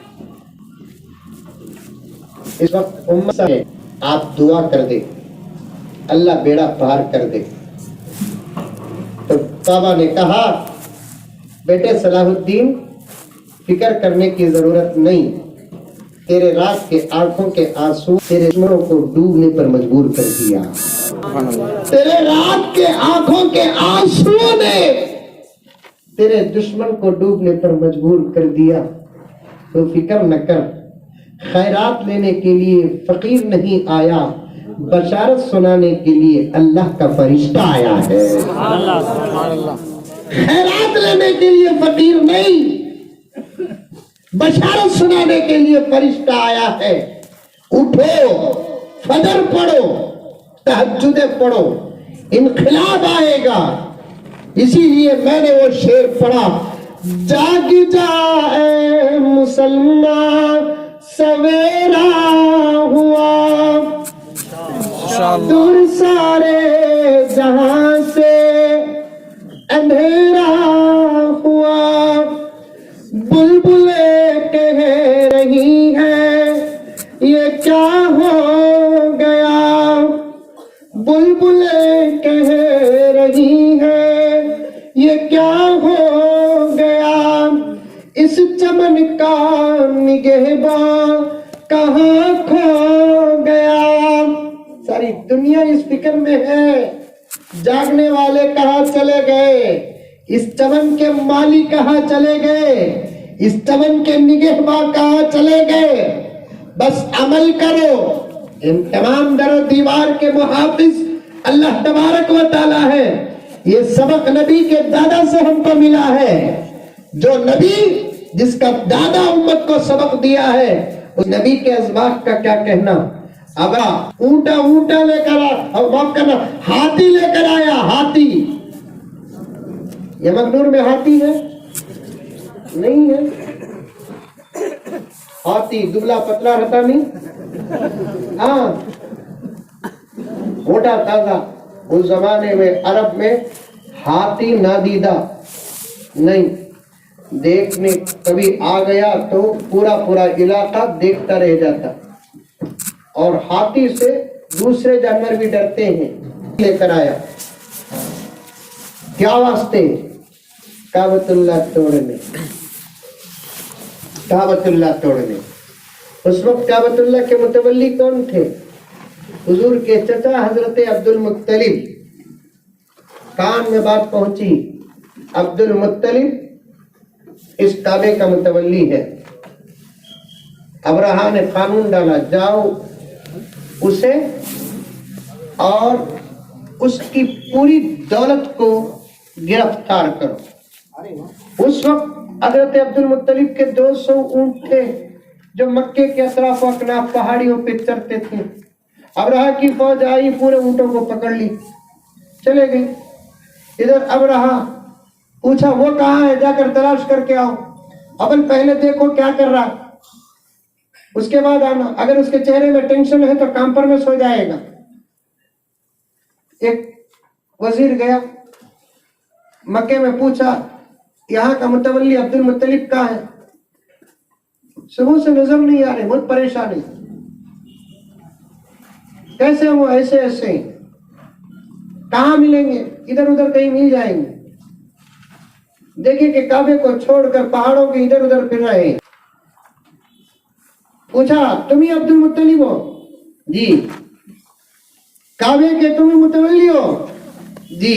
اس وقت امت سے آپ دعا کر دے, اللہ بیڑا پار کر دے. تو بابا نے کہا, بیٹے صلاح الدین فکر کرنے کی ضرورت نہیں, تیرے رات کے آنکھوں کے آنسو تیرے دشمنوں کو ڈوبنے پر مجبور کر دیا. تیرے رات کے آنکھوں کے آنسو نے تیرے دشمن کو ڈوبنے پر مجبور کر دیا. تو فکر نہ کر, خیرات لینے کے لیے فقیر نہیں آیا, بشارت سنانے کے لیے اللہ کا فرشتہ آیا ہے. خیرات لینے کے لیے فقیر نہیں, بشارت سنانے کے لیے فرشتہ آیا ہے. اٹھو, فجر پڑھو, تہجدیں پڑھو, انقلاب آئے گا. اسی لیے میں نے وہ شعر پڑھا, جاگ جا اے مسلمان سویرا ہوا, دور سارے جہاں سے اندھیرا ہوا. بلبلیں کہہ رہی ہیں یہ کیا ہو گیا, بلبلیں کہہ رہی ہیں یہ کیا ہو گیا. اس چمن کا نگہباں کہاں کھو گیا. ساری دنیا اس فکر میں ہے, جاگنے والے کہاں چلے گئے, اس چمن کے مالی کہاں چلے گئے, اس چمن کے نگہباں کہاں چلے گئے. بس عمل کرو. ان تمام در و دیوار کے محافظ اللہ تبارک و تعالی ہے. یہ سبق نبی کے دادا سے ہم کو ملا ہے. جو نبی جس کا دادا امت کو سبق دیا ہے, اس نبی کے ازواج کا کیا کہنا. اب اونٹا لے کر ہاتھی لے کر آیا. ہاتھی, یہ مغنور میں ہاتھی ہے نہیں ہے. ہاتھی دبلا پتلا رہتا نہیں, ہاں موٹا تازہ. اس زمانے میں عرب میں ہاتھی نادیدہ نہیں, دیکھنے کبھی آ گیا تو پورا علاقہ دیکھتا رہ جاتا. اور ہاتھی سے دوسرے جانور بھی ڈرتے ہیں. لے کر آیا, کیا واسطے, کعبۃ اللہ توڑنے. کعبۃ اللہ توڑنے. اس وقت کعبۃ اللہ کے متولی کون تھے؟ حضور کے چچا حضرت عبد المطلب. کان میں بات پہنچی, عبد المطلب اس کعبے کا متولی ہے. ابرہا نے قانون ڈالا, جاؤ اسے اور اس کی پوری دولت کو گرفتار کرو. اس وقت حضرت عبد المطلب کے 200 اونٹ تھے جو مکے کے اطراف و اکناف پہاڑیوں پہ چرتے تھے. ابرہا کی فوج آئی, پورے اونٹوں کو پکڑ لی, چلے گئے. ادھر ابرہا پوچھا وہ کہاں ہے, جا کر تلاش کر کے آؤ. ابل پہلے دیکھو کیا کر رہا, اس کے بعد آنا. اگر اس کے چہرے میں ٹینشن ہے تو کام پر میں سو جائے گا. ایک وزیر گیا مکے میں, پوچھا یہاں کا متولی عبد المطلب کہاں ہے. صبح سے نظر نہیں آ رہے, بہت پریشان ہے. کیسے وہ ایسے کہاں ملیں گے, ادھر ادھر کہیں مل جائیں گے. دیکھیں کہ کعبے کو چھوڑ کر پہاڑوں کے ادھر ادھر پھر رہے ہیں. پوچھا تم ہی عبد المطلب ہو؟ جی. کعبے کے تم ہی متولی ہو؟ جی.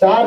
4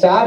4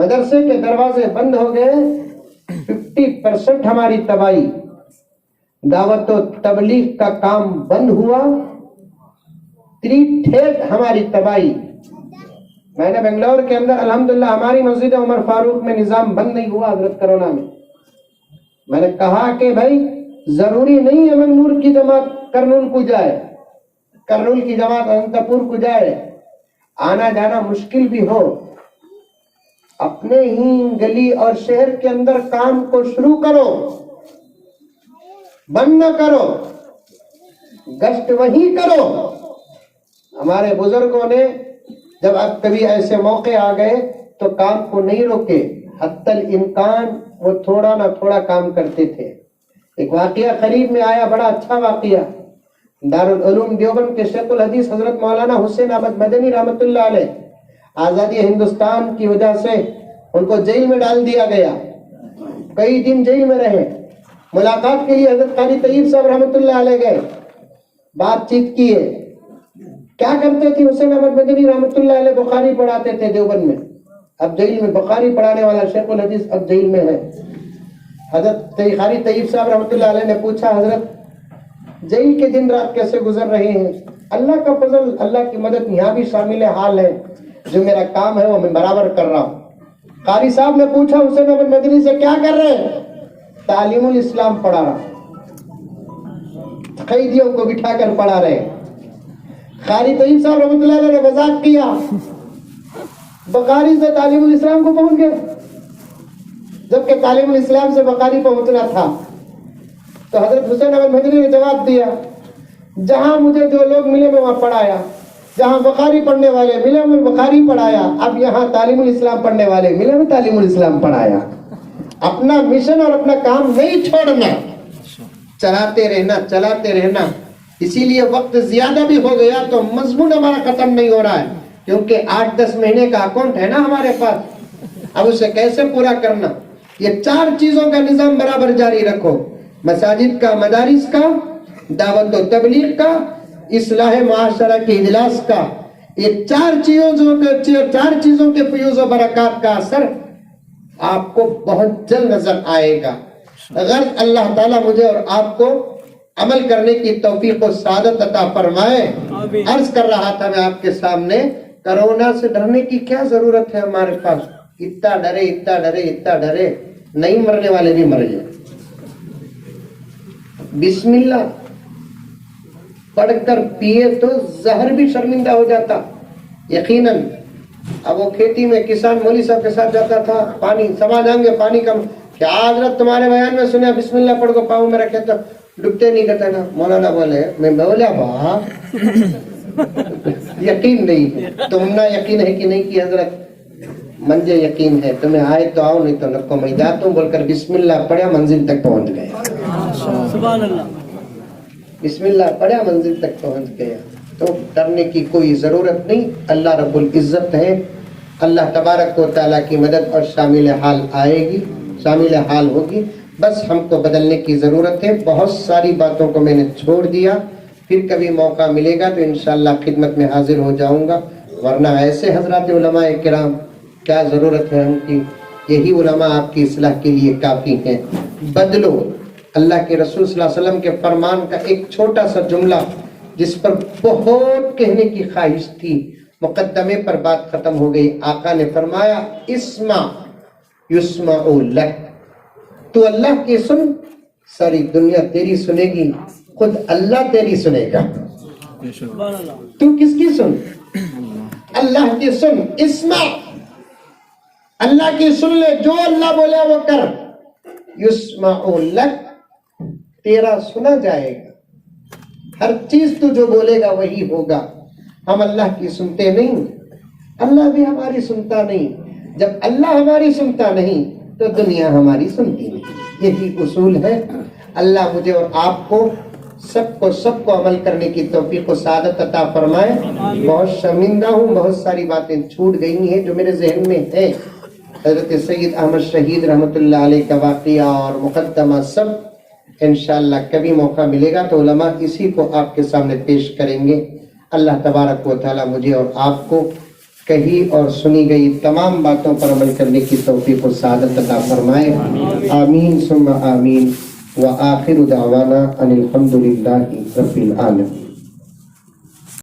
مدرسے کے دروازے بند ہو گئے، 50% ہماری تباہی، دعوت و تبلیغ کا کام بند ہوا، 3/8 ہماری تباہی۔ میں نے بنگلور کے اندر الحمدللہ ہماری مسجد عمر فاروق میں نظام بند نہیں ہوا حضرت کرونا میں نے کہا کہ بھائی ضروری نہیں ہے منگنور کی جماعت کرنول کو جائے، کرنول کی جماعت انتپور کو جائے، آنا جانا مشکل بھی ہو، اپنے ہی گلی اور شہر کے اندر کام کو شروع کرو، بند نہ کرو، گشت وہی کرو۔ ہمارے بزرگوں نے جب اب کبھی ایسے موقع آ گئے تو کام کو نہیں روکے، حتی الامکان وہ تھوڑا نہ تھوڑا کام کرتے تھے۔ ایک واقعہ قریب میں آیا، بڑا اچھا واقعہ، دارالعلوم دیوبند کے شیخ الحدیث حضرت مولانا حسین احمد مدنی رحمۃ اللہ علیہ، آزادی ہندوستان کی وجہ سے ان کو جیل میں ڈال دیا گیا، کئی دن جیل میں رہے، ملاقات کے لیے حضرت قاری طیب صاحب رحمۃ اللہ علیہ گئے، بات چیت کیے۔ کیا کرتے تھے حسین احمد مدنی رحمۃ اللہ علیہ؟ بخاری پڑھاتے تھے دیوبند میں، اب جیل میں بخاری پڑھانے والا شیخ الحدیث اب جیل میں ہے۔ حضرت قاری طیب صاحب رحمۃ اللہ علیہ نے پوچھا، حضرت جیل کے دن رات کیسے گزر رہے ہیں؟ اللہ کا فضل، اللہ کی مدد یہاں بھی شامل حال ہے، جو میرا کام ہے وہ میں برابر کر رہا ہوں۔ قاری صاحب نے پوچھا حسین احمد مدنی سے، کیا کر رہے ہیں؟ تعلیم الاسلام پڑھا رہا، قیدیوں کو بٹھا کر پڑھا رہے۔ قاری طیب صاحب رحمۃ اللہ علیہ نے مذاق کیا، بخاری سے تعلیم الاسلام کو پہنچ گئے، جبکہ تعلیم الاسلام سے بخاری پہنچنا تھا۔ تو حضرت حسین احمد مدنی نے جواب دیا، جہاں مجھے جو لوگ ملے میں وہاں پڑھایا، جہاں بخاری پڑھنے والے ملے میں بخاری پڑھایا، اب یہاں تعلیم الاسلام پڑھنے والے ملے میں تعلیم الاسلام پڑھایا۔ اپنا مشن اور اپنا کام نہیں چھوڑنا، چلاتے رہنا۔ اسی لیے وقت زیادہ بھی ہو گیا تو مضمون ہمارا ختم نہیں ہو رہا ہے، کیونکہ 8-10 مہینے کا اکاؤنٹ ہے نا ہمارے پاس، اب اسے کیسے پورا کرنا۔ یہ 4 چیزوں کا نظام برابر جاری رکھو، مساجد کا، مدارس کا، دعوت و تبلیغ کا، اصلاح معاشرہ کے اجلاس کا۔ یہ 4 چیزوں کے فیوز و برکات کا اثر آپ کو بہت جلد نظر آئے گا۔ اگر اللہ تعالیٰ مجھے اور آپ کو عمل کرنے کی توفیق و سعادت عطا فرمائے۔ عرض کر رہا تھا میں آپ کے سامنے، کرونا سے ڈرنے کی کیا ضرورت ہے ہمارے پاس؟ اتنا ڈرے، نہیں مرنے والے بھی مر گئے۔ بسم اللہ پڑھ کر پیے تو زہر بھی شرمندہ ہو جاتا یقیناً۔ اب وہ کھیتی میں کسان مولوی صاحب کے ساتھ جاتا تھا، پانی سما جائیں گے، پانی کم، کیا حضرت تمہارے بیان میں سنا بسم اللہ پڑھ کو پاؤں میں رکھے تو ڈبتے نہیں کرتا نا؟ مولانا بولے، میں بولا با یقین نہیں ہے، تم نہ یقین ہے کہ نہیں کی حضرت؟ منجے یقین ہے، تمہیں آئے تو آؤ، نہیں تو نکو، میں جاتا ہوں بول کر بسم اللہ پڑھا، منزل تک پہنچ گیا۔ سبحان اللہ، بسم اللہ پڑھا، منزل تک پہنچ گیا۔ تو ڈرنے کی کوئی ضرورت نہیں، اللہ رب العزت ہے، اللہ تبارک و تعالیٰ کی مدد اور شامل حال آئے گی، شامل حال ہوگی، بس ہم کو بدلنے کی ضرورت ہے۔ بہت ساری باتوں کو میں نے چھوڑ دیا، پھر کبھی موقع ملے گا تو انشاءاللہ خدمت میں حاضر ہو جاؤں گا، ورنہ ایسے حضرات علماء کرام کیا ضرورت ہے ہم کی؟ یہی علماء آپ کی اصلاح کے لیے کافی ہیں۔ بدلو۔ اللہ کے رسول صلی اللہ علیہ وسلم کے فرمان کا ایک چھوٹا سا جملہ جس پر بہت کہنے کی خواہش تھی، مقدمے پر بات ختم ہو گئی۔ آقا نے فرمایا، اسمع یسمع لک، تو اللہ کی سن، ساری دنیا تیری سنے گی، خود اللہ تیری سنے گا۔ تو کس کی سن؟ اللہ کی سن۔ اسمع، اللہ کی سن لے، جو اللہ بولے وہ کر۔ یسمع لک، تیرا سنا جائے گا، ہر چیز تو جو بولے گا وہی ہوگا۔ ہم اللہ کی سنتے نہیں، اللہ بھی ہماری سنتا نہیں۔ جب اللہ ہماری سنتا نہیں تو دنیا ہماری سنتی نہیں۔ یہی اصول ہے۔ اللہ مجھے اور آپ کو سب کو عمل کرنے کی توفیق و سعادت عطا فرمائے۔ بہت شرمندہ ہوں، بہت ساری باتیں چھوٹ گئی ہیں جو میرے ذہن میں ہیں۔ حضرت سید احمد شہید رحمۃ اللہ علیہ کا واقعہ اور مقدمہ سب انشاءاللہ کبھی موقع ملے گا تو علماء اسی کو آپ کے سامنے پیش کریں گے۔ اللہ تبارک و تعالی مجھے اور آپ کو کہی اور سنی گئی تمام باتوں پر عمل کرنے کی توفیق و سعادت عطا فرمائے. آمین ثم آمین. وآخر دعوانا ان الحمد للہ رب العالمین.